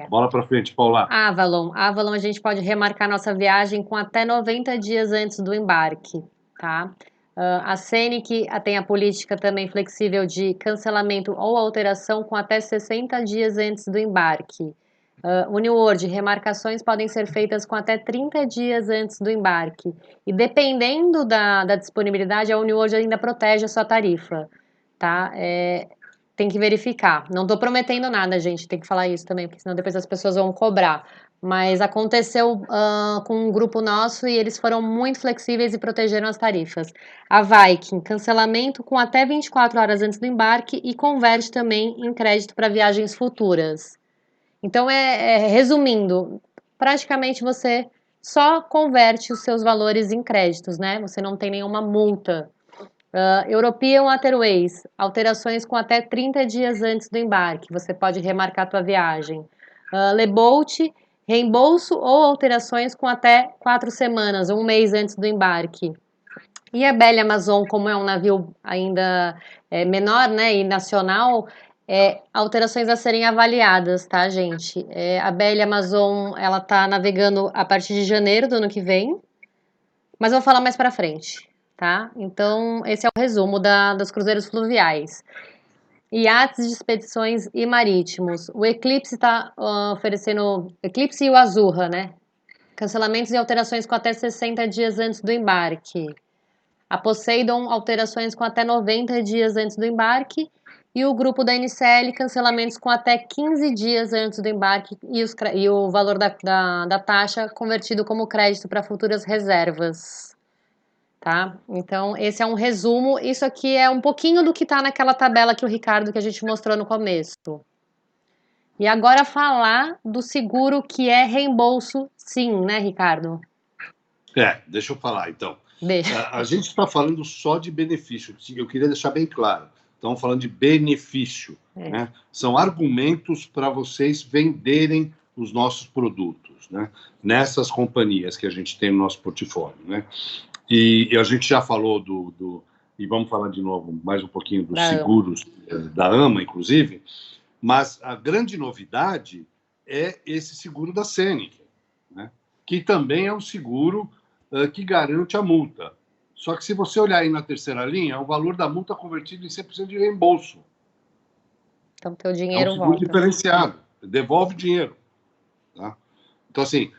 Bola para frente, Paula. Avalon, a gente pode remarcar nossa viagem com até 90 dias antes do embarque, tá? A Scenic tem a política também flexível de cancelamento ou alteração com até 60 dias antes do embarque. Uniworld, remarcações podem ser feitas com até 30 dias antes do embarque. E dependendo da disponibilidade, a Uniworld ainda protege a sua tarifa, tá? Tem que verificar. Não estou prometendo nada, gente, tem que falar isso também, porque senão depois as pessoas vão cobrar. Mas aconteceu com um grupo nosso e eles foram muito flexíveis e protegeram as tarifas. A Viking, cancelamento com até 24 horas antes do embarque e converte também em crédito para viagens futuras. Então, resumindo, praticamente você só converte os seus valores em créditos, né? Você não tem nenhuma multa. European Waterways, alterações com até 30 dias antes do embarque, você pode remarcar a tua viagem. Lebolt, reembolso ou alterações com até 4 semanas, um mês antes do embarque. E a Belle Amazon, como é um navio ainda menor, né, e nacional, alterações a serem avaliadas, tá, gente? A Belle Amazon, ela tá navegando a partir de janeiro do ano que vem, mas eu vou falar mais pra frente, tá? Então, esse é o resumo dos cruzeiros fluviais. Iates de expedições e marítimos. O Eclipse está oferecendo... Eclipse e o Azurra, né? Cancelamentos e alterações com até 60 dias antes do embarque. A Poseidon, alterações com até 90 dias antes do embarque. e o grupo da NCL, cancelamentos com até 15 dias antes do embarque e o valor da taxa convertido como crédito para futuras reservas, tá? Então, esse é um resumo. Isso aqui é um pouquinho do que está naquela tabela que o Ricardo que a gente mostrou no começo. E agora falar do seguro que é reembolso, sim, né, Ricardo? Deixa eu falar, então. Deixa. A gente está falando só de benefício. Eu queria deixar bem claro. Estamos falando de benefício. Né? São argumentos para vocês venderem os nossos produtos, né? Nessas companhias que a gente tem no nosso portfólio. Né? E a gente já falou e vamos falar de novo mais um pouquinho dos seguros da AMA, inclusive, mas a grande novidade é esse seguro da Senig, né? Que também é um seguro que garante a multa. Só que se você olhar aí na terceira linha, é o valor da multa convertido em 100% de reembolso. Então, teu dinheiro é um seguro volta. diferenciado, devolve dinheiro. Tá? Então, assim,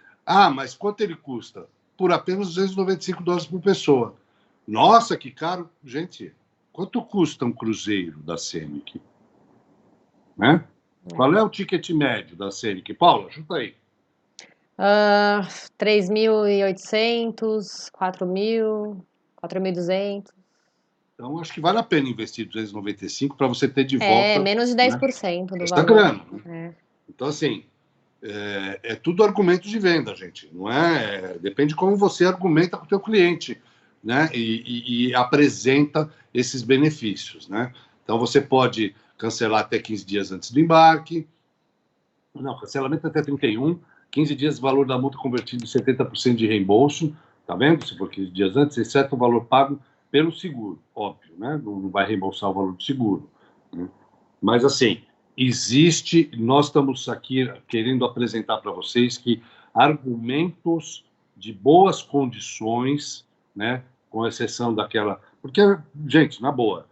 mas quanto ele custa? Por apenas $295 por pessoa. Nossa, que caro. Gente, quanto custa um cruzeiro da Senig? Né? Qual é o ticket médio da Senig? Paula, chuta aí. 3.800, 4.000, 4.200. Então, acho que vale a pena investir 295 para você ter de volta... É, menos de 10% do essa valor. grana. Né? Então, assim, é tudo argumento de venda, gente. Não é? Depende de como você argumenta com o teu cliente, né? E apresenta esses benefícios, né? Então, você pode cancelar até 15 dias antes do embarque. Não, cancelamento até 31. 15 dias, valor da multa convertido em 70% de reembolso. Tá vendo? Se for 15 dias antes, exceto o valor pago pelo seguro, óbvio, né? Não vai reembolsar o valor do seguro. Né? Mas, assim, nós estamos aqui querendo apresentar para vocês que argumentos de boas condições, né? Com exceção daquela... Porque, gente, na boa,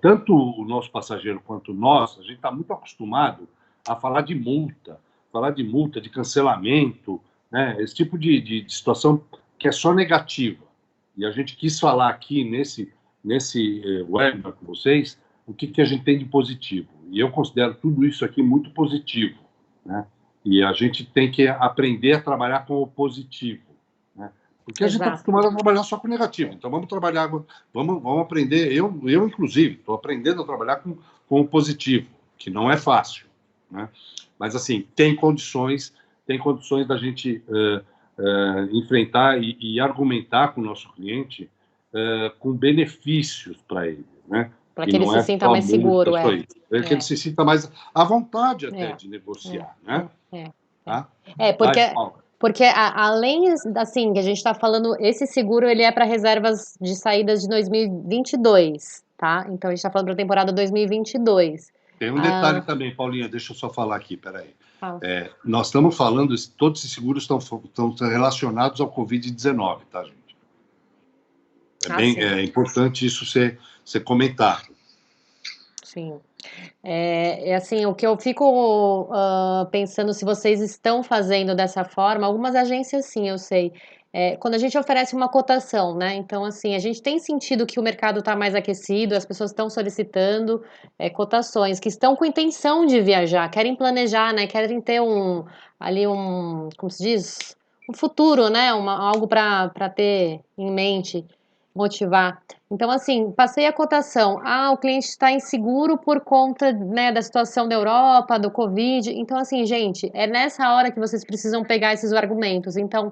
tanto o nosso passageiro quanto nós, a gente está muito acostumado a falar de multa, de cancelamento, né? Esse tipo de situação que é só negativa. E a gente quis falar aqui nesse webinar com vocês o que a gente tem de positivo. E eu considero tudo isso aqui muito positivo. Né? E a gente tem que aprender a trabalhar com o positivo. Né? Porque a gente está acostumado a trabalhar só com o negativo. Então vamos trabalhar, vamos aprender. Eu inclusive, estou aprendendo a trabalhar com o positivo, que não é fácil. Né? Mas, assim, tem condições da gente... enfrentar e argumentar com o nosso cliente com benefícios para ele, né? Para que ele se sinta mais seguro, que ele se sinta mais à vontade até de negociar, né? Tá? Porque além, assim, que a gente está falando, esse seguro ele é para reservas de saídas de 2022, tá? Então a gente está falando para a temporada 2022. Tem um detalhe também, Paulinha, deixa eu só falar aqui, peraí. Nós estamos falando, todos esses seguros estão relacionados ao Covid-19, tá, gente? É importante isso ser comentado. Sim. Assim, o que eu fico pensando, se vocês estão fazendo dessa forma, algumas agências sim, eu sei. Quando a gente oferece uma cotação, né? Então, assim, a gente tem sentido que o mercado está mais aquecido, as pessoas estão solicitando cotações, que estão com intenção de viajar, querem planejar, né? Querem ter como se diz? Um futuro, né? Algo para ter em mente, motivar. Então, assim, passei a cotação. O cliente está inseguro por conta, né, da situação da Europa, do Covid. Então, assim, gente, é nessa hora que vocês precisam pegar esses argumentos. Então,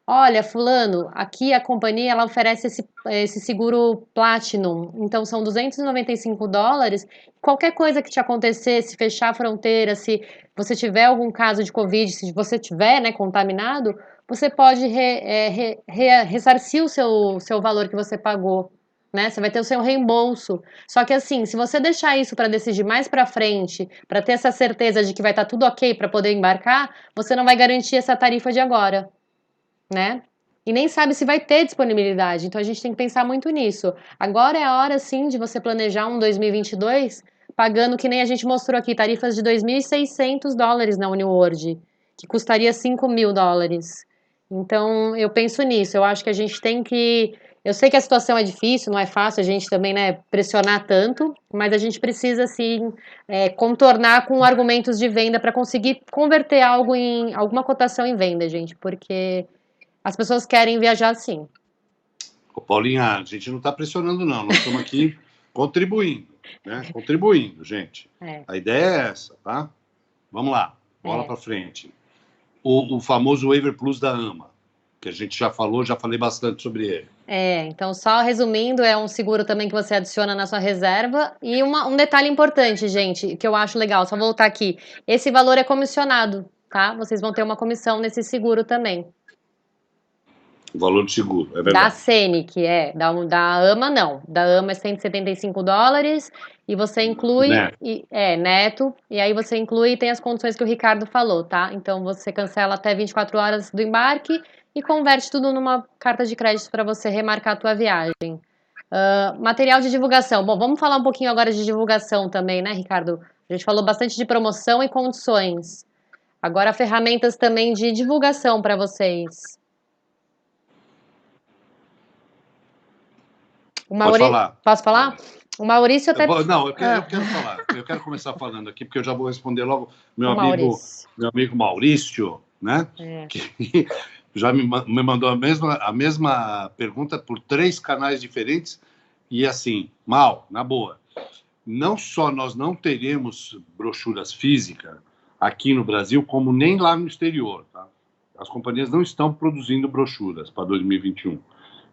olha, fulano, aqui a companhia ela oferece esse seguro Platinum. Então, são $295. Qualquer coisa que te acontecer, se fechar a fronteira, se você tiver algum caso de Covid, se você tiver, né, contaminado, você pode ressarcir o seu valor que você pagou. Né? Você vai ter o seu reembolso. Só que assim, se você deixar isso para decidir mais para frente, para ter essa certeza de que vai estar tudo ok para poder embarcar, você não vai garantir essa tarifa de agora, né? E nem sabe se vai ter disponibilidade. Então a gente tem que pensar muito nisso. Agora é a hora sim de você planejar um 2022 pagando que nem a gente mostrou aqui, tarifas de $2.600 na UniWorld, que custaria $5.000. Então eu penso nisso. Eu acho que a gente tem que Eu sei que a situação é difícil, não é fácil a gente também, né, pressionar tanto, mas a gente precisa, sim, contornar com argumentos de venda para conseguir converter algo em alguma cotação em venda, gente, porque as pessoas querem viajar sim. Ô, Paulinha, a gente não está pressionando, não. Nós estamos aqui contribuindo, né? Contribuindo, gente. É, A ideia é essa, tá? Vamos lá, bola é. para frente. O famoso Waiver Plus da AMA, que a gente já falou, já falei bastante sobre ele. Então só resumindo, é um seguro também que você adiciona na sua reserva. E um detalhe importante, gente, que eu acho legal, só voltar aqui. Esse valor é comissionado, tá? Vocês vão ter uma comissão nesse seguro também. O valor do seguro, é Da verdade. Senic, da AMA não. Da AMA é US$ 175 e você inclui, Né? neto, e aí você inclui e tem as condições que o Ricardo falou, tá? Então você cancela até 24 horas do embarque e converte tudo numa carta de crédito para você remarcar a tua viagem. Material de divulgação. Bom, vamos falar um pouquinho agora de divulgação também, né, Ricardo? A gente falou bastante de promoção e condições. Agora ferramentas também de divulgação para vocês. Pode falar. Posso falar? O Maurício até. Não, eu Ah, quero falar. Eu quero começar falando aqui, porque eu já vou responder logo meu o amigo, Maurício. meu amigo Maurício, né? É. Que já me mandou a mesma pergunta por 3 canais diferentes. E assim, Mal, na boa, não só nós não teremos brochuras físicas aqui no Brasil, como nem lá no exterior, tá? As companhias não estão produzindo brochuras para 2021,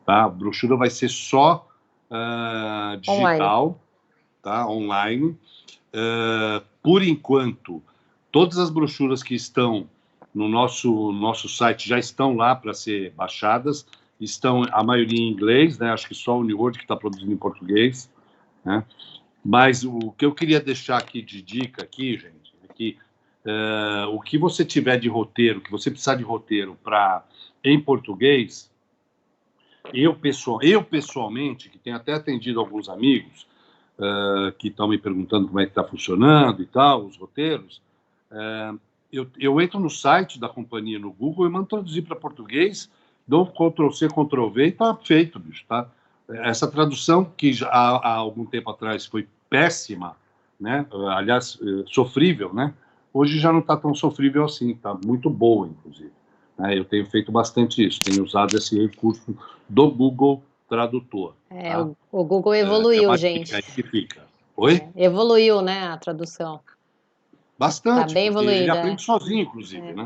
tá? A brochura vai ser só Online. digital, tá? Online. Por enquanto, todas as brochuras que estão no nosso site já estão lá para ser baixadas, estão a maioria em inglês, né? Acho que só o New World que está produzindo em português, né? Mas o que eu queria deixar aqui de dica aqui, gente, é que o que você tiver de roteiro, que você precisar de roteiro em português, eu pessoalmente, que tenho até atendido alguns amigos que estão me perguntando como é que está funcionando e tal, os roteiros, eu entro no site da companhia no Google e mando traduzir para português, dou Ctrl+C, Ctrl+V e está feito, bicho, tá? Essa tradução, que já, há algum tempo atrás foi péssima, né? Aliás, sofrível, né? Hoje já não está tão sofrível assim, está muito boa, inclusive. Né? Eu tenho feito bastante isso, tenho usado esse recurso do Google Tradutor. Tá? O Google É evoluiu, uma gente. dica aí que fica. Oi? Evoluiu, né, a tradução. Tá Bastante, bem porque ele evoluída. aprende sozinho, inclusive, né?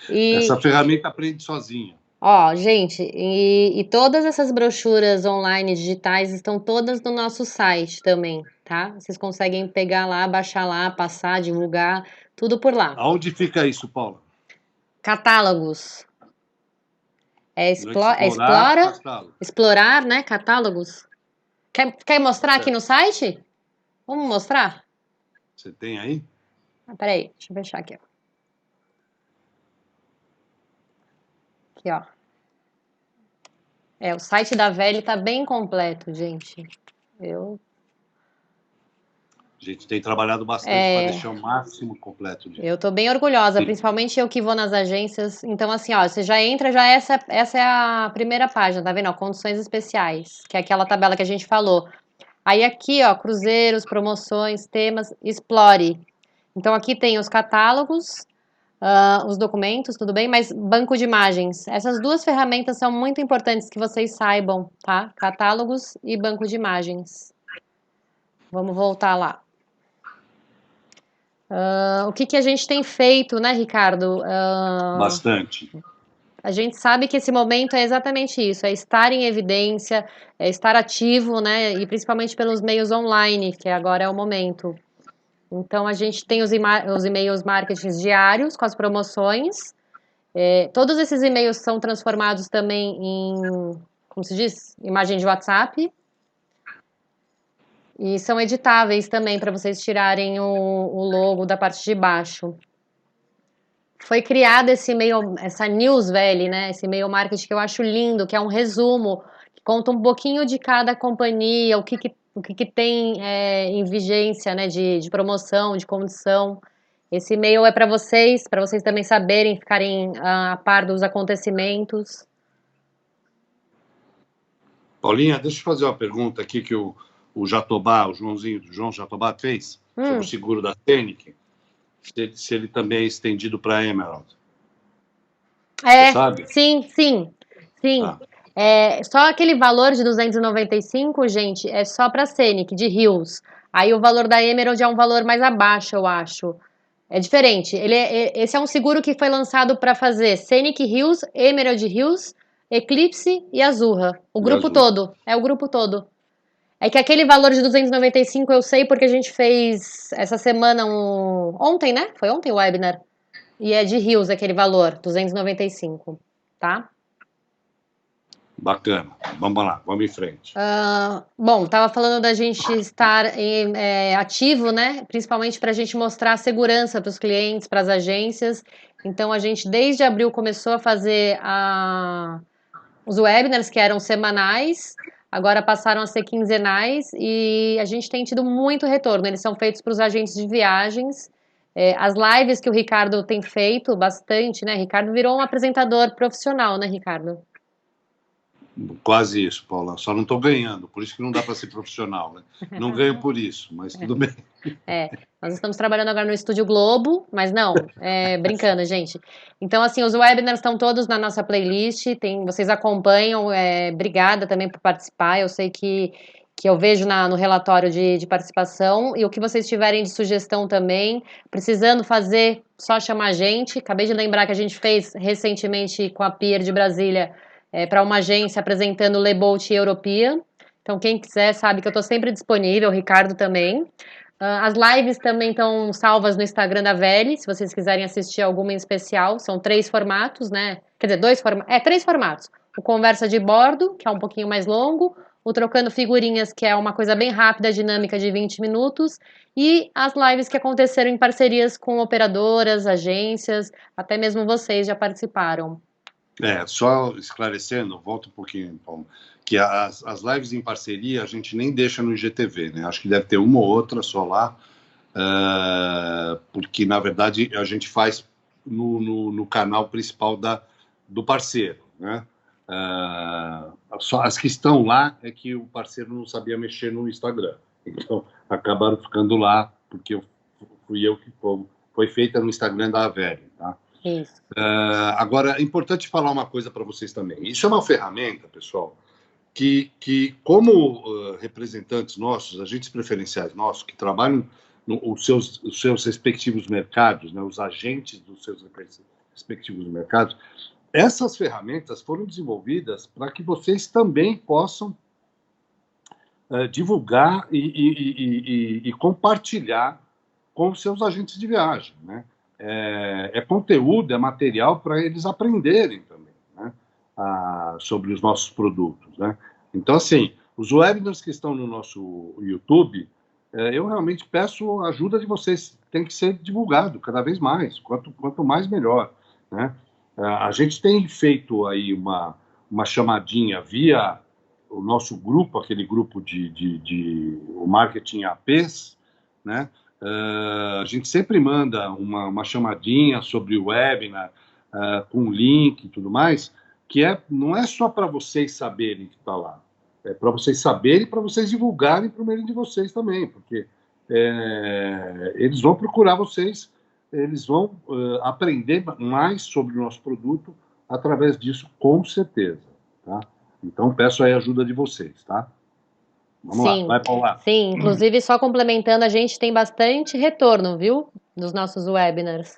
E, Essa ferramenta aprende sozinha. ó, gente, e todas essas brochuras online digitais estão todas no nosso site também, tá? Vocês conseguem pegar lá, baixar lá, passar, divulgar, tudo por lá. Aonde fica isso, Paula? Catálogos. No Explorar, catálogo. Explorar, né? Catálogos. Quer Tá mostrar aqui no certo. site? Vamos mostrar? Você tem aí? Peraí, deixa eu fechar aqui, ó. Aqui, ó. O site da Velho tá bem completo, gente. Eu, A gente tem trabalhado bastante para deixar o máximo completo disso. eu tô bem orgulhosa, Sim. principalmente eu que vou nas agências. Então, assim, ó, você já entra, essa é a primeira página, tá vendo? Ó, condições especiais, que é aquela tabela que a gente falou. Aí aqui, ó, cruzeiros, promoções, temas, explore. Então aqui tem os catálogos, os documentos, tudo bem, mas banco de imagens. Essas duas ferramentas são muito importantes que vocês saibam, tá? Catálogos e banco de imagens. Vamos voltar lá. O que a gente tem feito, né, Ricardo? Bastante. A gente sabe que esse momento é exatamente isso, é estar em evidência, é estar ativo, né? E principalmente pelos meios online, que agora é o momento. Então a gente tem os e-mails marketing diários com as promoções. Todos esses e-mails são transformados também em, como se diz? Imagem de WhatsApp. E são editáveis também para vocês tirarem o logo da parte de baixo. Foi criado esse e-mail, essa newsvelly, né? Esse e-mail marketing que eu acho lindo, que é um resumo, que conta um pouquinho de cada companhia, o que tem em vigência, né? De promoção, de condição. Esse e-mail é para vocês também saberem, ficarem a par dos acontecimentos. Paulinha, deixa eu fazer uma pergunta aqui que o Jatobá, o João Jatobá fez sobre o seguro da Tenic, se ele também é estendido para a Emerald. Você sabe? Sim. Ah, Só aquele valor de 295, gente, é só para Scenic, de Rios. Aí o valor da Emerald é um valor mais abaixo, eu acho. É diferente. Esse é um seguro que foi lançado para fazer Scenic Hills, Emerald Hills, Eclipse e Azurra. O e grupo azul. todo. É o grupo todo. É que aquele valor de 295 eu sei porque a gente fez essa semana ontem, né? Foi ontem o webinar. E é de Hills aquele valor, 295, tá? Bacana. Vamos lá, vamos em frente. Bom, estava falando da gente estar ativo, né? Principalmente para a gente mostrar a segurança para os clientes, para as agências. Então, a gente, desde abril, começou a fazer os webinars, que eram semanais, agora passaram a ser quinzenais, e a gente tem tido muito retorno. Eles são feitos para os agentes de viagens. As lives que o Ricardo tem feito bastante, né? Ricardo virou um apresentador profissional, né, Ricardo? Quase isso, Paula. Só não estou ganhando, por isso que não dá para ser profissional, né? Não ganho por isso, mas tudo bem. Nós estamos trabalhando agora no Estúdio Globo, mas não, brincando, gente. Então, assim, os webinars estão todos na nossa playlist, vocês acompanham, obrigada também por participar, eu sei que eu vejo no relatório de participação, e o que vocês tiverem de sugestão também, precisando fazer, só chamar a gente. Acabei de lembrar que a gente fez recentemente com a Pier de Brasília, para uma agência apresentando o Lebolt European. Então, quem quiser sabe que eu estou sempre disponível, o Ricardo também. As lives também estão salvas no Instagram da Veli, se vocês quiserem assistir alguma em especial. São 3 formatos, né? Quer dizer, 3 formatos. O Conversa de Bordo, que é um pouquinho mais longo. O Trocando Figurinhas, que é uma coisa bem rápida, dinâmica de 20 minutos. E as lives que aconteceram em parcerias com operadoras, agências, até mesmo vocês já participaram. Só esclarecendo, volta um pouquinho, Paulo, que as lives em parceria a gente nem deixa no IGTV, né? Acho que deve ter uma ou outra só lá, porque na verdade a gente faz no canal principal do parceiro, né? Só as que estão lá é que o parceiro não sabia mexer no Instagram, então acabaram ficando lá, porque fui eu que foi feita no Instagram da Averi, tá? Isso. Agora, é importante falar uma coisa para vocês também. Isso é uma ferramenta, pessoal, que como representantes nossos, agentes preferenciais nossos, que trabalham os seus respectivos mercados, né, os agentes dos seus respectivos mercados, essas ferramentas foram desenvolvidas para que vocês também possam divulgar e compartilhar com os seus agentes de viagem, né? Conteúdo, é material para eles aprenderem também, né? Sobre os nossos produtos, né? Então, assim, os webinars que estão no nosso YouTube, eu realmente peço a ajuda de vocês. Tem que ser divulgado cada vez mais, quanto mais melhor, né? A gente tem feito aí uma chamadinha via o nosso grupo, aquele grupo de o marketing APs, né? A gente sempre manda uma chamadinha sobre o webinar, com link e tudo mais, que não é só para vocês saberem que está lá, é para vocês saberem e para vocês divulgarem para o meio de vocês também, porque eles vão procurar vocês, eles vão aprender mais sobre o nosso produto através disso, com certeza, tá? Então, peço aí a ajuda de vocês, tá? Vamos lá, vai, Paula. Sim, inclusive só complementando, a gente tem bastante retorno, viu? Dos nossos webinars.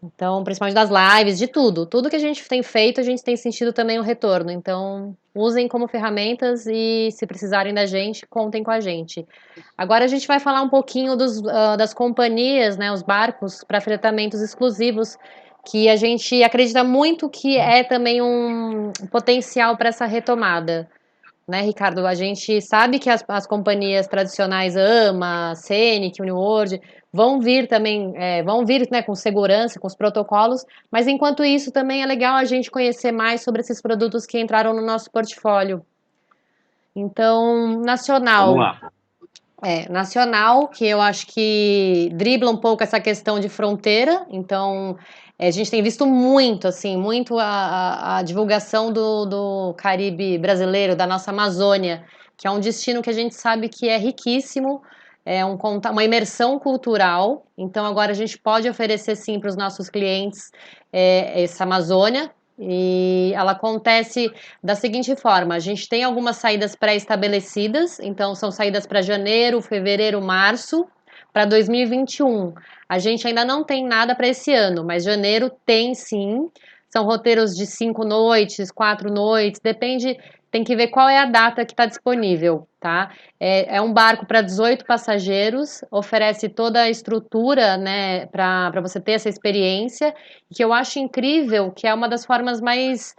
Então, principalmente das lives, de tudo. Tudo que a gente tem feito, a gente tem sentido também o retorno. Então, usem como ferramentas e se precisarem da gente, contem com a gente. Agora a gente vai falar um pouquinho das companhias, né, os barcos para fretamentos exclusivos, que a gente acredita muito que é também um potencial para essa retomada. Né, Ricardo? A gente sabe que as companhias tradicionais AMA, Scenic, Uniworld vão vir também, vão vir, né, com segurança, com os protocolos, mas enquanto isso também é legal a gente conhecer mais sobre esses produtos que entraram no nosso portfólio. Então, Vamos nacional. lá. Nacional, que eu acho que dribla um pouco essa questão de fronteira, então a gente tem visto muito, assim, muito a divulgação do Caribe brasileiro, da nossa Amazônia, que é um destino que a gente sabe que é riquíssimo, uma imersão cultural, então agora a gente pode oferecer sim para os nossos clientes essa Amazônia, e ela acontece da seguinte forma: a gente tem algumas saídas pré-estabelecidas, então são saídas para janeiro, fevereiro, março, para 2021. A gente ainda não tem nada para esse ano, mas janeiro tem sim. São roteiros de 5 noites, 4 noites, depende, tem que ver qual é a data que está disponível, tá? É um barco para 18 passageiros, oferece toda a estrutura, né, para você ter essa experiência, que eu acho incrível, que é uma das formas mais,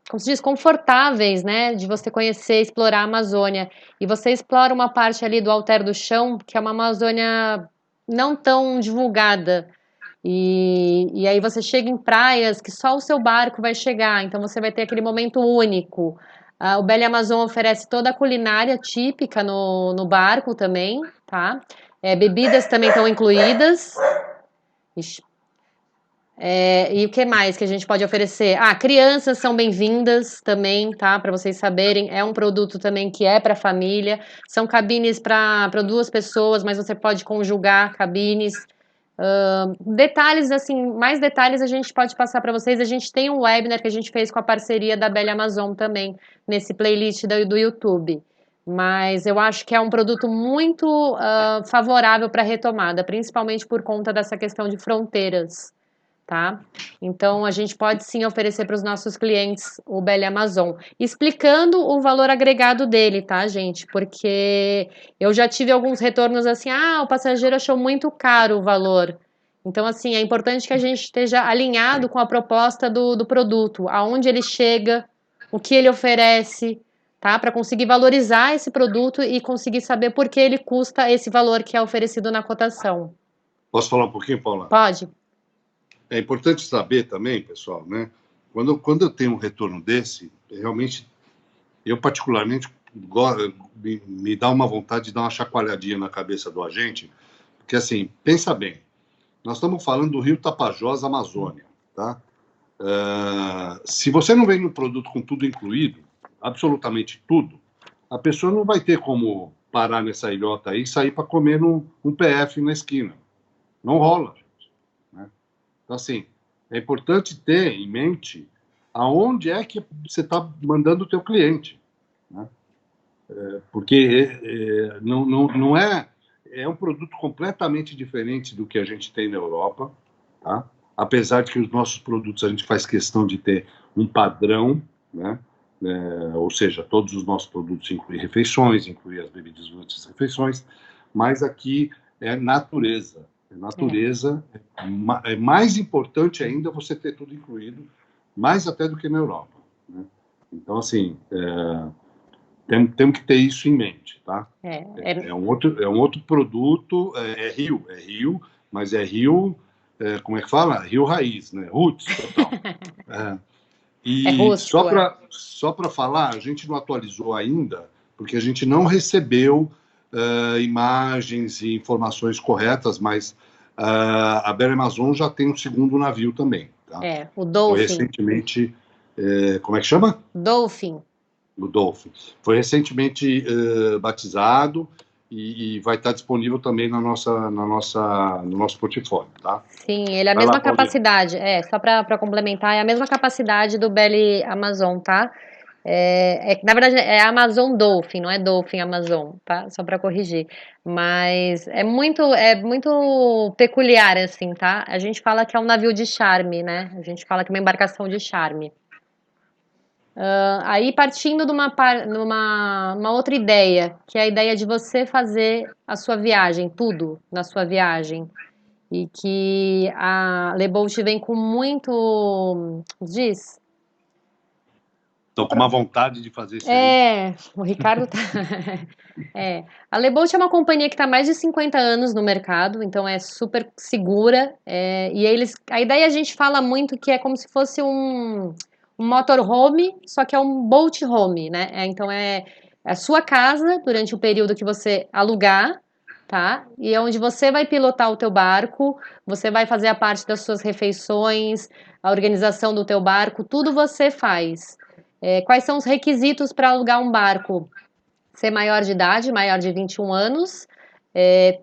como se diz, confortáveis, né, de você conhecer, explorar a Amazônia. E você explora uma parte ali do Alter do Chão, que é uma Amazônia não tão divulgada. E aí você chega em praias que só o seu barco vai chegar, então você vai ter aquele momento único. O Belle Amazon oferece toda a culinária típica no barco também, tá? Bebidas também estão incluídas. Ixi, e o que mais que a gente pode oferecer? Crianças são bem-vindas também, tá? Para vocês saberem, é um produto também que é para família. São cabines para 2 pessoas, mas você pode conjugar cabines. Detalhes, assim, mais detalhes a gente pode passar para vocês. A gente tem um webinar que a gente fez com a parceria da Belle Amazon também, nesse playlist do YouTube. Mas eu acho que é um produto muito favorável para retomada, principalmente por conta dessa questão de fronteiras, tá? Então a gente pode sim oferecer para os nossos clientes o Belle Amazon, explicando o valor agregado dele, tá, gente? Porque eu já tive alguns retornos assim: o passageiro achou muito caro o valor. Então, assim, é importante que a gente esteja alinhado com a proposta do produto, aonde ele chega, o que ele oferece, tá? Para conseguir valorizar esse produto e conseguir saber por que ele custa esse valor que é oferecido na cotação. Posso falar um pouquinho, Paula? Pode. É importante saber também, pessoal, né? Quando eu tenho um retorno desse, realmente, eu particularmente me dá uma vontade de dar uma chacoalhadinha na cabeça do agente, porque assim, pensa bem, nós estamos falando do Rio Tapajós, Amazônia, tá? Se você não vende um produto com tudo incluído, absolutamente tudo, a pessoa não vai ter como parar nessa ilhota aí e sair para comer um PF na esquina. Não rola, gente, né? Então, assim, é importante ter em mente aonde é que você está mandando o teu cliente, né? Porque não é um produto completamente diferente do que a gente tem na Europa, tá? Apesar de que os nossos produtos a gente faz questão de ter um padrão, né? Ou seja, todos os nossos produtos incluem refeições, incluem as bebidas durante as refeições, mas aqui é natureza. Natureza é mais importante ainda você ter tudo incluído, mais até do que na Europa, né? Então, assim, temos que ter isso em mente, tá? É um outro produto, é Rio, mas é Rio, como é que fala? Rio raiz, né? Roots, total. E rústico, só para falar, a gente não atualizou ainda, porque a gente não recebeu imagens e informações corretas, mas a Belle Amazon já tem um segundo navio também, tá? O Dolphin. Foi recentemente, como é que chama? Dolphin. O Dolphin. Foi recentemente batizado e vai estar disponível também no nosso portfólio, tá? Sim, ele é a mesma capacidade, só para complementar, é a mesma capacidade do Belle Amazon, tá? Na verdade, é Amazon Dolphin, não é Dolphin Amazon, tá? Só para corrigir. Mas é muito peculiar, assim, tá? A gente fala que é um navio de charme, né? A gente fala que é uma embarcação de charme. Aí partindo de uma outra ideia, que é a ideia de você fazer a sua viagem, tudo na sua viagem. E que a Lebolt vem com muito. Diz? Estou com uma vontade de fazer isso aí. O Ricardo tá. A Lebolt é uma companhia que está há mais de 50 anos no mercado, então é super segura. E a ideia a gente fala muito que é como se fosse um motorhome, só que é um boat home, né? Então a sua casa durante o período que você alugar, tá? E é onde você vai pilotar o teu barco, você vai fazer a parte das suas refeições, a organização do teu barco, tudo você faz. Quais são os requisitos para alugar um barco? Ser maior de idade, maior de 21 anos,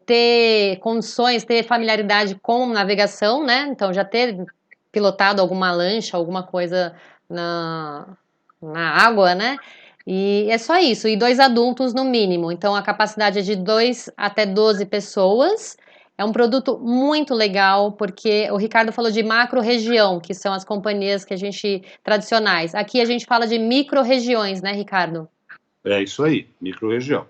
ter condições, ter familiaridade com navegação, né? Então já ter pilotado alguma lancha, alguma coisa na, na água, né? E é só isso, e 2 adultos no mínimo. Então a capacidade é de 2 até 12 pessoas. É um produto muito legal, porque o Ricardo falou de macro-região, que são as companhias que a gente tradicionais. Aqui a gente fala de micro-regiões, né, Ricardo? É isso aí, micro-região.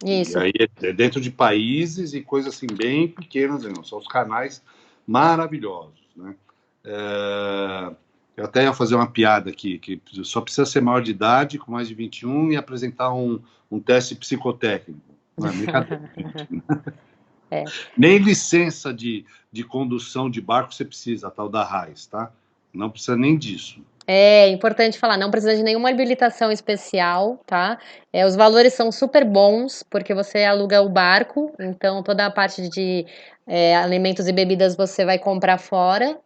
E Isso. aí é dentro de países e coisas assim bem pequenas, não, são os canais maravilhosos, né? Eu até ia fazer uma piada aqui, que só precisa ser maior de idade, com mais de 21, e apresentar um teste psicotécnico. Não é brincadeira, gente. Nem licença de condução de barco você precisa, a tal da RAIS, tá? Não precisa nem disso. É importante falar, não precisa de nenhuma habilitação especial, tá? Os valores são super bons, porque você aluga o barco, então toda a parte de alimentos e bebidas você vai comprar fora.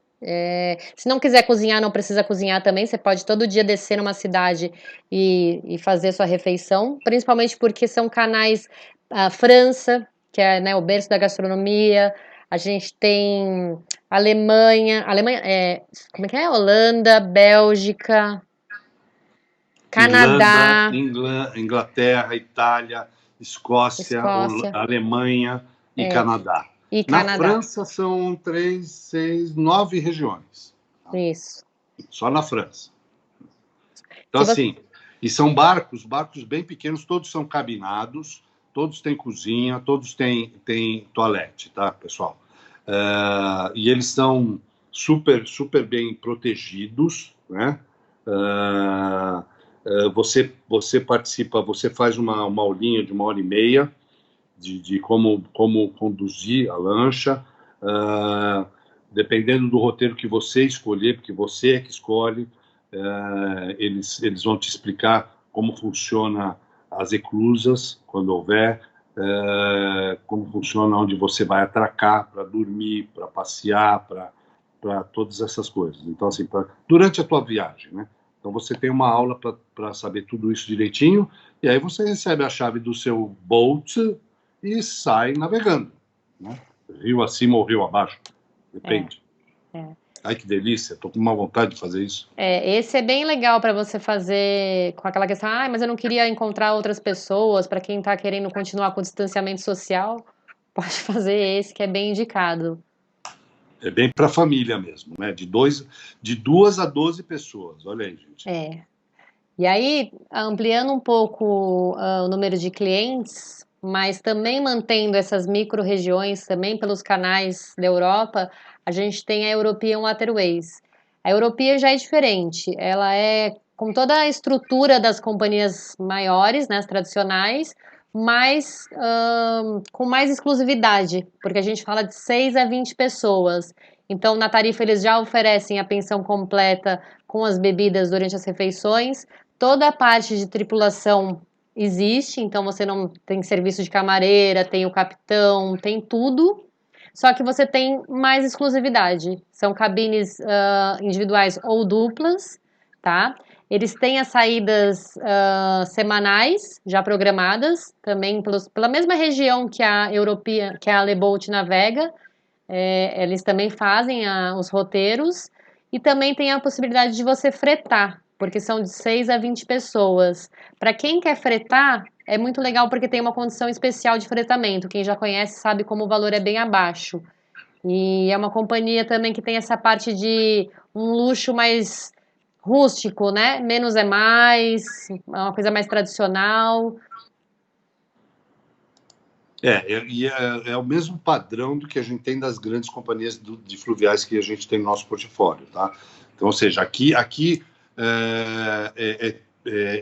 Se não quiser cozinhar, não precisa cozinhar também, você pode todo dia descer numa cidade e fazer sua refeição, principalmente porque são canais, a França, que é, né, o berço da gastronomia, a gente tem Alemanha, como é que é? Holanda, Bélgica, Irlanda, Canadá, Inglaterra, Itália, Escócia, Escócia, Alemanha e é, Canadá. e Na Canadá. França são 3, 6, 9 regiões. Isso. Só na França. Então, Se você, assim, e são barcos bem pequenos, todos são cabinados, todos têm cozinha, todos têm toalete, tá, pessoal? E eles são super bem protegidos, né? Você participa, você faz uma aulinha de 1 hora e meia de como conduzir a lancha, dependendo do roteiro que você escolher, porque você é que escolhe, eles vão te explicar como funciona as eclusas, quando houver, como funciona onde você vai atracar para dormir, para passear, para todas essas coisas. Então, assim, durante a tua viagem, né? Então, você tem uma aula para saber tudo isso direitinho, e aí você recebe a chave do seu boat e sai navegando, né? Rio acima ou rio abaixo, é, depende. é. Ai, que delícia, tô com uma vontade de fazer isso. Esse é bem legal para você fazer com aquela questão, mas eu não queria encontrar outras pessoas, para quem está querendo continuar com o distanciamento social, pode fazer esse que é bem indicado. É bem para a família mesmo, né? De 2 a 12 pessoas, olha aí, gente. E aí, ampliando um pouco o número de clientes, mas também mantendo essas micro-regiões também pelos canais da Europa, a gente tem a European Waterways. A European já é diferente, ela é com toda a estrutura das companhias maiores, né, as tradicionais, mas com mais exclusividade, porque a gente fala de 6 a 20 pessoas. Então, na tarifa, eles já oferecem a pensão completa com as bebidas durante as refeições. Toda a parte de tripulação existe, então você não tem serviço de camareira, tem o capitão, tem tudo. Só que você tem mais exclusividade. São cabines individuais ou duplas, tá? Eles têm as saídas semanais já programadas, também pela mesma região que a European, que a Leboat navega. Eles também fazem os roteiros e também tem a possibilidade de você fretar, porque são de 6 a 20 pessoas. Para quem quer fretar, é muito legal porque tem uma condição especial de fretamento. Quem já conhece sabe como o valor é bem abaixo. E é uma companhia também que tem essa parte de um luxo mais rústico, né? Menos é mais, é uma coisa mais tradicional. É o mesmo padrão do que a gente tem das grandes companhias de fluviais que a gente tem no nosso portfólio, tá? Então, ou seja, aqui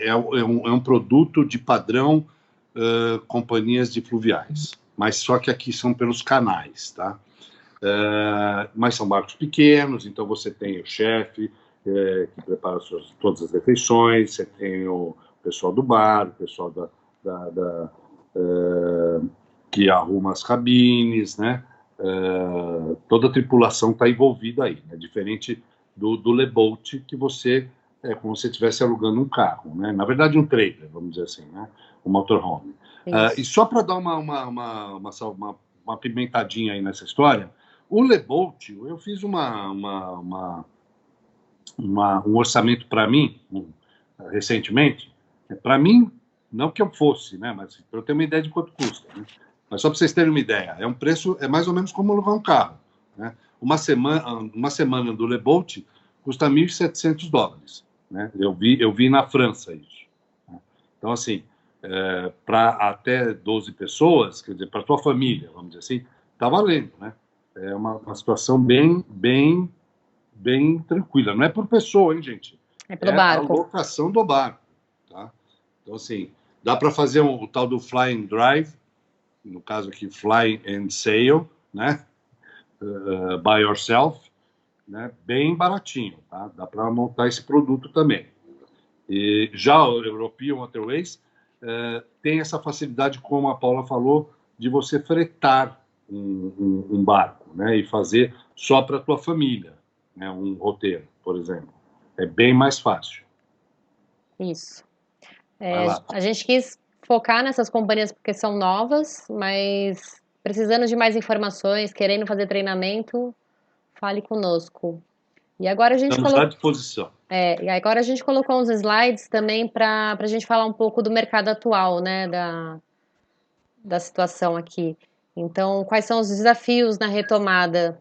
é um produto de padrão companhias de fluviais, mas só que aqui são pelos canais, tá? Mas são barcos pequenos, então você tem o chefe que prepara todas as refeições, você tem o pessoal do bar, o pessoal que arruma as cabines, né? Toda a tripulação está envolvida aí, né? Diferente do Leboat, que você é como se estivesse alugando um carro, né? Na verdade, um trailer, vamos dizer assim, né? Um motorhome. E só para dar uma pimentadinha aí nessa história, o Leboat, eu fiz um orçamento para mim, recentemente, para mim, não que eu fosse, né? Mas para eu ter uma ideia de quanto custa, né? Mas só para vocês terem uma ideia, é um preço, é mais ou menos como alugar um carro, né? Uma semana do Leboat custa $1.700, né? Eu vi na França isso, né? Então, assim, para até 12 pessoas, quer dizer, para tua família, vamos dizer assim, tá valendo, né? É uma situação bem tranquila. Não é por pessoa, hein, gente? É pelo É a barco. locação do barco, tá? Então, assim, dá para fazer o tal do Fly and Drive, no caso aqui, Fly and Sail, né? By yourself, né? Bem baratinho, tá? Dá para montar esse produto também. E já o European Waterways tem essa facilidade, como a Paula falou, de você fretar um barco, né? E fazer só para a tua família, né? Um roteiro, por exemplo. É bem mais fácil. Isso. Vai lá. A gente quis focar nessas companhias porque são novas, mas precisando de mais informações, querendo fazer treinamento, fale conosco. E agora a gente Estamos à disposição. e agora a gente colocou uns slides também para a gente falar um pouco do mercado atual, né, da situação aqui. Então, quais são os desafios na retomada?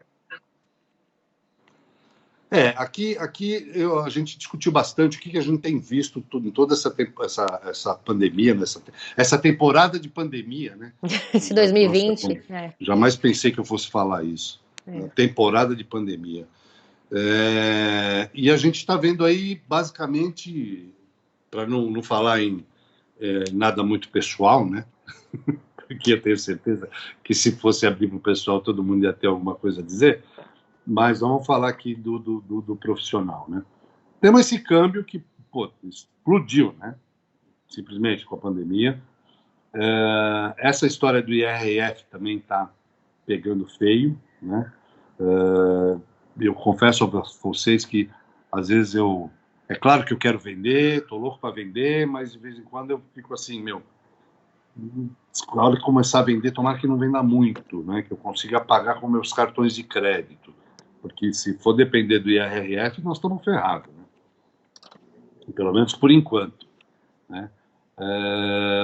Aqui a gente discutiu bastante o que a gente tem visto em toda essa pandemia, essa temporada de pandemia, né? Esse 2020. Nossa, jamais pensei que eu fosse falar isso. Temporada de pandemia. E a gente está vendo aí, basicamente, para não falar em nada muito pessoal, né? Porque eu tenho certeza que se fosse abrir para o pessoal, todo mundo ia ter alguma coisa a dizer. Mas vamos falar aqui do profissional, né? Temos esse câmbio que explodiu, né? Simplesmente com a pandemia. Essa história do IRF também está pegando feio, né? Eu confesso a vocês que às vezes é claro que eu quero vender, estou louco para vender, mas de vez em quando eu fico assim, a hora que começar a vender, tomara que não venda muito, né? Que eu consiga pagar com meus cartões de crédito. Porque se for depender do IRF, nós estamos ferrados, né? Pelo menos por enquanto, né?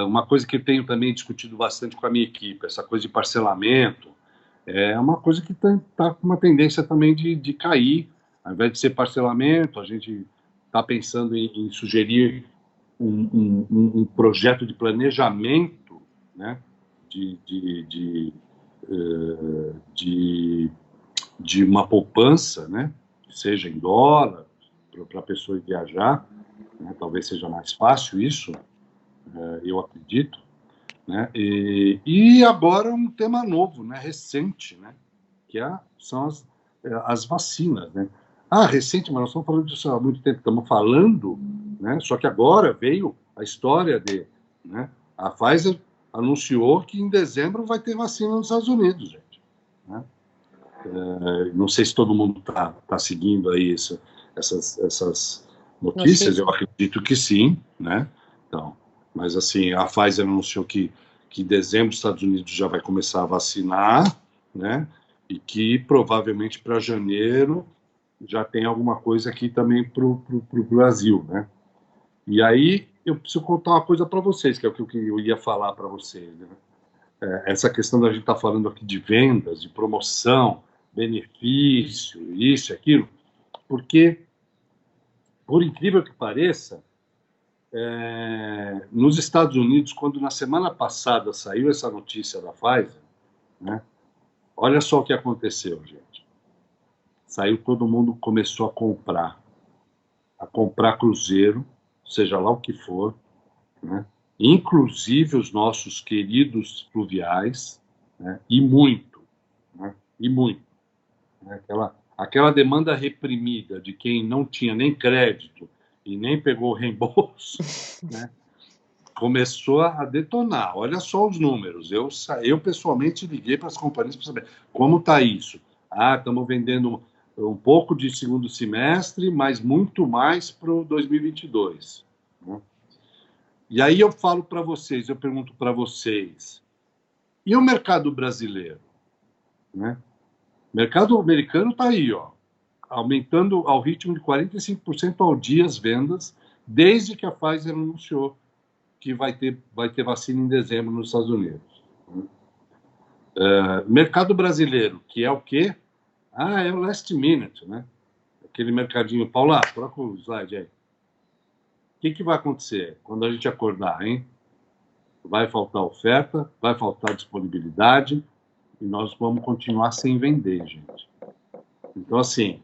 Uma coisa que eu tenho também discutido bastante com a minha equipe, essa coisa de parcelamento, é uma coisa que está com uma tendência também de cair. Ao invés de ser parcelamento, a gente está pensando em sugerir um projeto de planejamento, né? De uma poupança, né? Seja em dólar, para a pessoa viajar, né? Talvez seja mais fácil isso, eu acredito, né? E agora um tema novo, né? Recente, né? Que são as vacinas, né? Recente, mas nós estamos falando disso há muito tempo, estamos falando, né? Só que agora veio a história né? A Pfizer anunciou que em dezembro vai ter vacina nos Estados Unidos, gente, né? Não sei se todo mundo tá seguindo aí essas notícias, eu acredito que sim, né? Então, mas assim, a Pfizer anunciou que em dezembro os Estados Unidos já vai começar a vacinar, né? E que provavelmente para janeiro já tem alguma coisa aqui também para o Brasil, né? E aí eu preciso contar uma coisa para vocês, que é o que eu ia falar para vocês, né? Essa questão da gente estar falando aqui de vendas, de promoção, benefício, isso e aquilo, porque, por incrível que pareça, nos Estados Unidos, quando na semana passada saiu essa notícia da Pfizer, né, olha só o que aconteceu, gente. Saiu, todo mundo começou a comprar cruzeiro, seja lá o que for, né, inclusive os nossos queridos fluviais, né, e muito, né, né, aquela demanda reprimida de quem não tinha nem crédito e nem pegou o reembolso, né, começou a detonar. Olha só os números. Eu pessoalmente liguei para as companhias para saber como está isso. Ah, estamos vendendo um pouco de segundo semestre, mas muito mais para o 2022. Né? E aí eu falo para vocês, eu pergunto para vocês, e o mercado brasileiro? Né? O mercado americano está aí, ó, aumentando ao ritmo de 45% ao dia as vendas, desde que a Pfizer anunciou que vai ter vacina em dezembro nos Estados Unidos. Mercado brasileiro, que é o quê? Ah, é o last minute, né? Aquele mercadinho. Paula, troca o slide aí. O que vai acontecer quando a gente acordar, hein? Vai faltar oferta, vai faltar disponibilidade e nós vamos continuar sem vender, gente. Então, assim,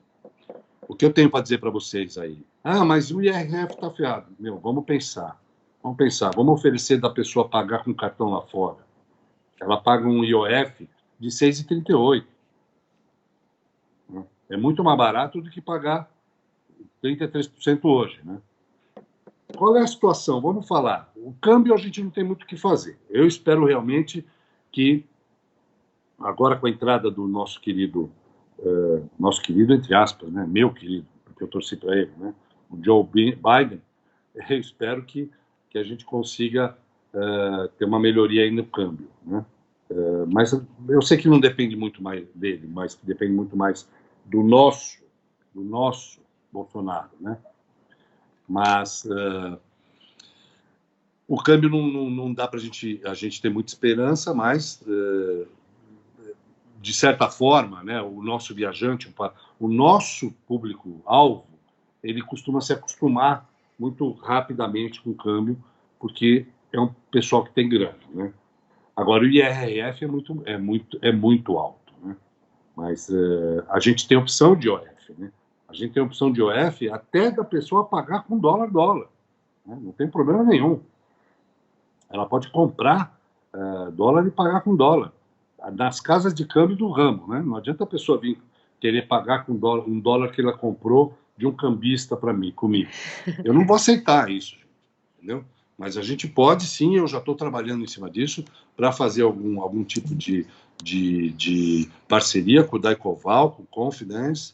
o que eu tenho para dizer para vocês aí? Ah, mas o IRF está ferrado. Meu, vamos pensar. Vamos oferecer da pessoa pagar com cartão lá fora. Ela paga um IOF de 6,38. É muito mais barato do que pagar 33% hoje, né? Qual é a situação? Vamos falar. O câmbio a gente não tem muito o que fazer. Eu espero realmente que, agora com a entrada do nosso querido entre aspas, né? Meu querido, porque eu torci para ele, né? O Joe Biden, eu espero que a gente consiga ter uma melhoria aí no câmbio, né? Mas eu sei que não depende muito mais dele, mas depende muito mais do nosso Bolsonaro, né? Mas o câmbio não dá para a gente ter muita esperança, mas de certa forma, né, o nosso viajante, o nosso público-alvo, ele costuma se acostumar muito rapidamente com o câmbio, porque é um pessoal que tem grana, né? Agora, o IRF é muito alto, né? Mas a gente tem opção de IOF, né? A gente tem opção de IOF até da pessoa pagar com dólar, né? Não tem problema nenhum. Ela pode comprar dólar e pagar com dólar. Nas casas de câmbio do ramo, né? Não adianta a pessoa vir querer pagar com um dólar que ela comprou de um cambista para mim, comigo. Eu não vou aceitar isso, entendeu? Mas a gente pode, sim, eu já estou trabalhando em cima disso, para fazer algum tipo de parceria com o Daicoval, com o Confidence,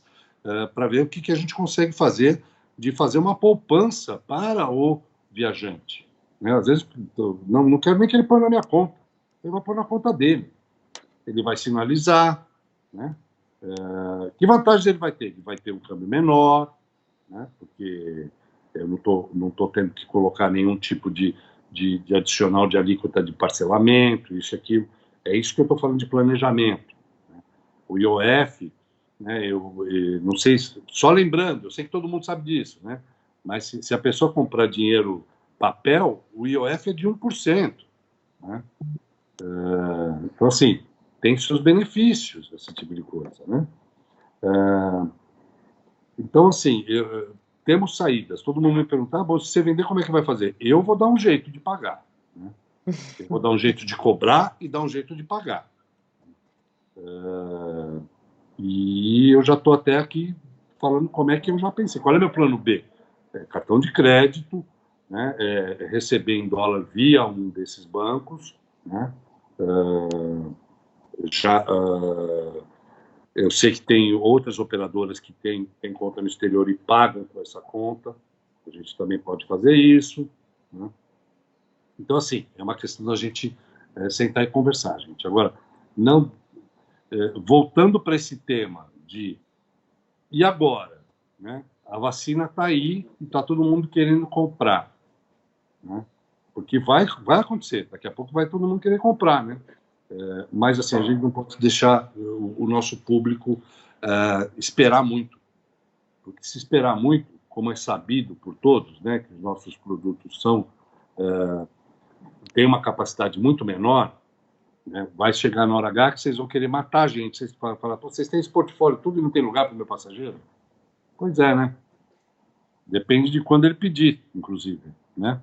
para ver o que a gente consegue fazer, de fazer uma poupança para o viajante. Né? Às vezes, não quero nem que ele ponha na minha conta, ele vai pôr na conta dele. Ele vai sinalizar, né? Que vantagem ele vai ter? Ele vai ter um câmbio menor, né? Porque eu não tô tendo que colocar nenhum tipo de adicional de alíquota de parcelamento, isso e aquilo. É isso que eu estou falando de planejamento. Né? O IOF, né, eu não sei, só lembrando, eu sei que todo mundo sabe disso, né? Mas se a pessoa comprar dinheiro papel, o IOF é de 1%. Né? Então, assim, tem seus benefícios, esse tipo de coisa, né? Então, assim, temos saídas. Todo mundo me pergunta, se você vender, como é que vai fazer? Eu vou dar um jeito de pagar. Né? Eu vou dar um jeito de cobrar e dar um jeito de pagar. E eu já estou até aqui falando como é que eu já pensei. Qual é meu plano B? Cartão de crédito, né? Receber em dólar via um desses bancos, né? Eu sei que tem outras operadoras que têm conta no exterior e pagam com essa conta. A gente também pode fazer isso. Né? Então, assim, é uma questão da gente sentar e conversar, gente. Agora, não, voltando para esse tema de e agora? Né? A vacina está aí e está todo mundo querendo comprar. Né? Porque vai acontecer, daqui a pouco vai todo mundo querer comprar, né? Mas assim, a gente não pode deixar o nosso público esperar muito, porque se esperar muito, como é sabido por todos, né, que os nossos produtos têm uma capacidade muito menor, né, vai chegar na hora H que vocês vão querer matar a gente, vocês vão falar, vocês têm esse portfólio tudo e não tem lugar para o meu passageiro? Pois é, né? Depende de quando ele pedir, inclusive, né?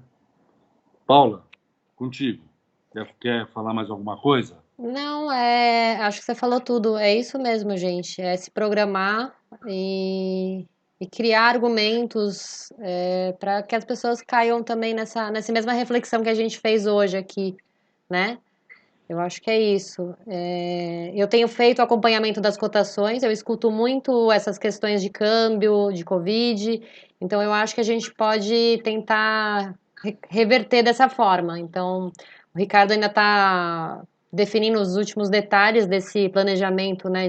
Paula, contigo. Quer falar mais alguma coisa? Não, acho que você falou tudo. É isso mesmo, gente. É se programar e e criar argumentos para que as pessoas caiam também nessa mesma reflexão que a gente fez hoje aqui, né? Eu acho que é isso. Eu tenho feito acompanhamento das cotações, eu escuto muito essas questões de câmbio, de Covid, então eu acho que a gente pode tentar reverter dessa forma. Então, o Ricardo ainda está definindo os últimos detalhes desse planejamento, né,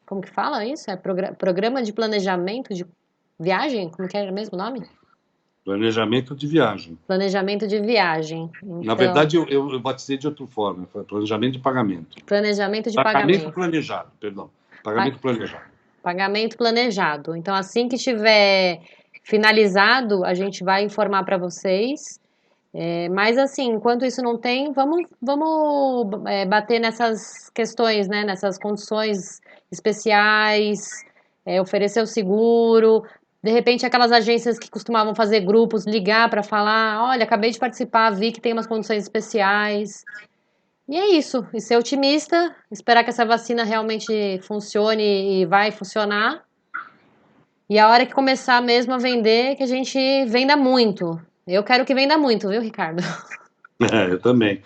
como que fala isso? É programa de planejamento de viagem? Como que é mesmo o nome? Planejamento de viagem. Planejamento de viagem. Na Então, verdade, eu batizei de outra forma, foi planejamento de pagamento. planejamento de Pagamento pagamento. planejado, perdão. Pa- Pagamento planejado. Pagamento planejado. Então, assim que estiver finalizado, a gente vai informar para vocês. Mas, assim, enquanto isso não tem, vamos bater nessas questões, né? Nessas condições especiais, oferecer o seguro. De repente, aquelas agências que costumavam fazer grupos, ligar para falar: olha, acabei de participar, vi que tem umas condições especiais. E é isso, e ser otimista, esperar que essa vacina realmente funcione e vai funcionar. E a hora que começar mesmo a vender, que a gente venda muito. Eu quero que venda muito, viu, Ricardo? Eu também.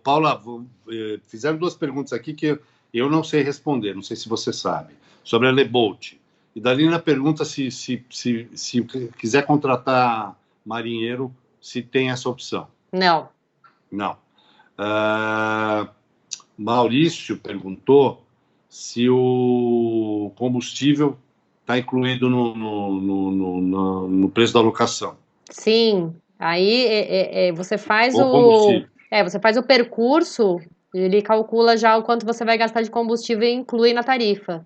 Paula, fizeram duas perguntas aqui que eu não sei responder, não sei se você sabe, sobre a Lebolt. E Dalina pergunta se quiser contratar marinheiro, se tem essa opção. Não. Não. Maurício perguntou se o combustível está incluído no preço da locação. Sim. Aí você faz O combustível. você faz o percurso, ele calcula já o quanto você vai gastar de combustível e inclui na tarifa.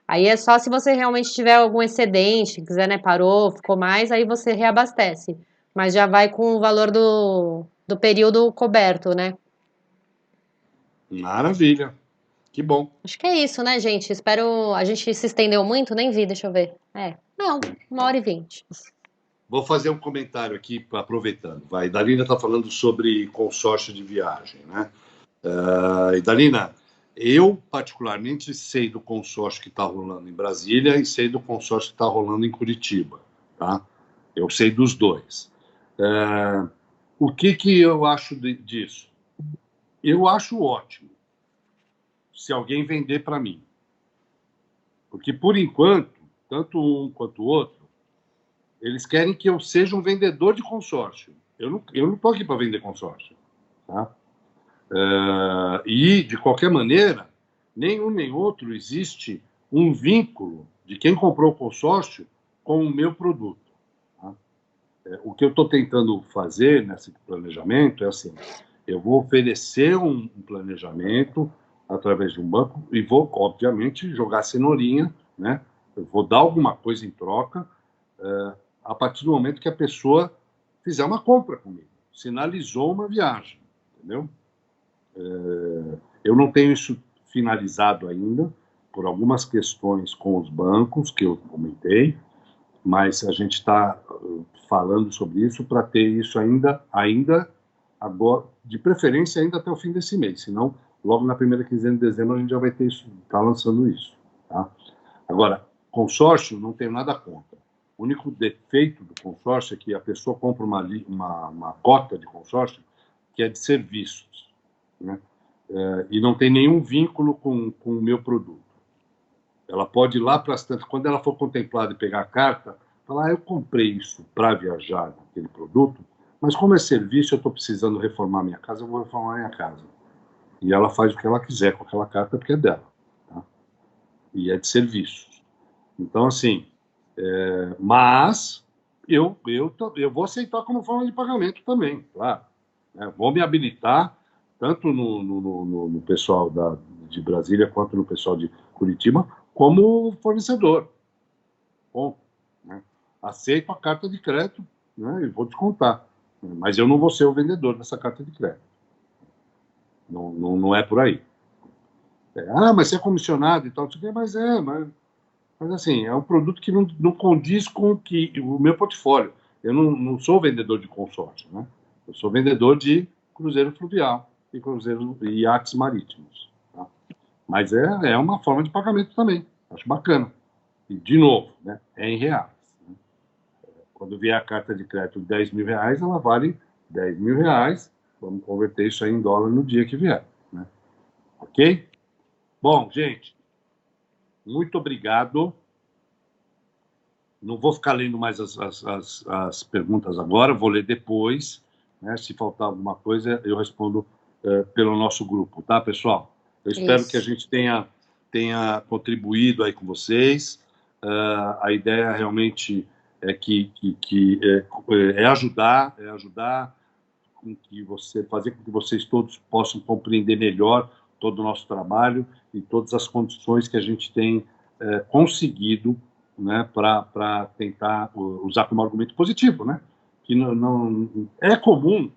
Aí é só se você realmente tiver algum excedente, quiser, né, parou, ficou mais, aí você reabastece. Mas já vai com o valor do período coberto, né? Maravilha. Que bom. Acho que é isso, né, gente? Espero. A gente se estendeu muito, nem vi, deixa eu ver. Não, 1h20. Vou fazer um comentário aqui, aproveitando. Vai, Dalina está falando sobre consórcio de viagem, né? E Dalina, eu particularmente sei do consórcio que está rolando em Brasília e sei do consórcio que está rolando em Curitiba, tá? Eu sei dos dois. O que eu acho disso? Eu acho ótimo se alguém vender para mim. Porque, por enquanto, tanto um quanto o outro, eles querem que eu seja um vendedor de consórcio. Eu não estou aqui para vender consórcio. Tá? E, de qualquer maneira, nenhum nem outro existe um vínculo de quem comprou o consórcio com o meu produto. Tá? O que eu estou tentando fazer nesse planejamento é assim, eu vou oferecer um planejamento através de um banco e vou, obviamente, jogar cenourinha, né? Eu vou dar alguma coisa em troca a partir do momento que a pessoa fizer uma compra comigo, sinalizou uma viagem, entendeu? Eu não tenho isso finalizado ainda, por algumas questões com os bancos que eu comentei, mas a gente está falando sobre isso para ter isso ainda agora, de preferência ainda até o fim desse mês, senão logo na primeira quinzena de dezembro a gente já vai ter isso, tá lançando isso, tá? Agora, consórcio não tenho nada contra. O único defeito do consórcio é que a pessoa compra uma cota de consórcio que é de serviços, né? E não tem nenhum vínculo com o meu produto. Ela pode ir lá para as tantas, quando ela for contemplada e pegar a carta, falar, eu comprei isso para viajar naquele produto, mas como é serviço, eu estou precisando reformar minha casa, eu vou reformar minha casa. E ela faz o que ela quiser com aquela carta, porque é dela. Tá? E é de serviços. Então, assim, mas eu vou aceitar como forma de pagamento também, claro. Né? Vou me habilitar, tanto no pessoal de Brasília quanto no pessoal de Curitiba, como fornecedor. Bom, né? Aceito a carta de crédito, né? E vou descontar. Mas eu não vou ser o vendedor dessa carta de crédito. Não é por aí. Mas você é comissionado e tal, mas assim, é um produto que não condiz com o meu portfólio. Eu não sou vendedor de consórcio, né? Eu sou vendedor de cruzeiro fluvial e iates marítimos. Tá? Mas é uma forma de pagamento também. Acho bacana. E, de novo, né, é em reais. Né? Quando vier a carta de crédito de 10 mil reais, ela vale 10 mil reais. Vamos converter isso aí em dólar no dia que vier. Né? Ok? Bom, gente, muito obrigado. Não vou ficar lendo mais as perguntas agora, vou ler depois. Né? Se faltar alguma coisa, eu respondo pelo nosso grupo, tá, pessoal? Eu espero que a gente tenha contribuído aí com vocês. A ideia realmente é ajudar com que fazer com que vocês todos possam compreender melhor todo o nosso trabalho e todas as condições que a gente tem conseguido, né, para tentar usar como argumento positivo, né? Que não é comum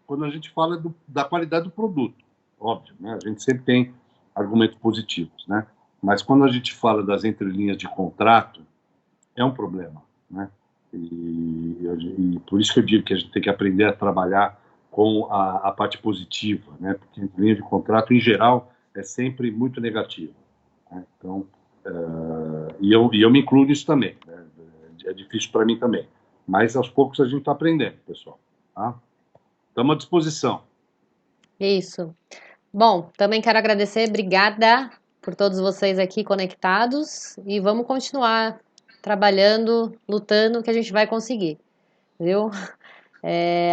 quando a gente fala da qualidade do produto, óbvio, né? A gente sempre tem argumentos positivos, né? Mas quando a gente fala das entrelinhas de contrato, é um problema, né? E por isso que eu digo que a gente tem que aprender a trabalhar com a parte positiva, né? Porque a entrelinha de contrato, em geral, é sempre muito negativa. Né? Então, e eu me incluo nisso também. Né? É difícil para mim também. Mas aos poucos a gente está aprendendo, pessoal. Tá? Estamos à disposição. Isso. Bom, também quero agradecer, obrigada por todos vocês aqui conectados e vamos continuar trabalhando, lutando, que a gente vai conseguir, viu?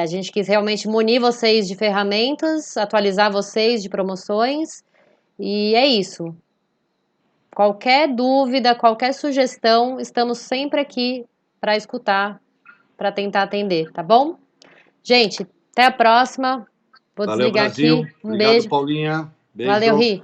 A gente quis realmente munir vocês de ferramentas, atualizar vocês de promoções e é isso. Qualquer dúvida, qualquer sugestão, estamos sempre aqui para escutar, para tentar atender, tá bom? Gente, até a próxima. Vou Valeu, desligar Brasil. aqui. Um Obrigado, beijo. Paulinha. Valeu, Beijo. Ri.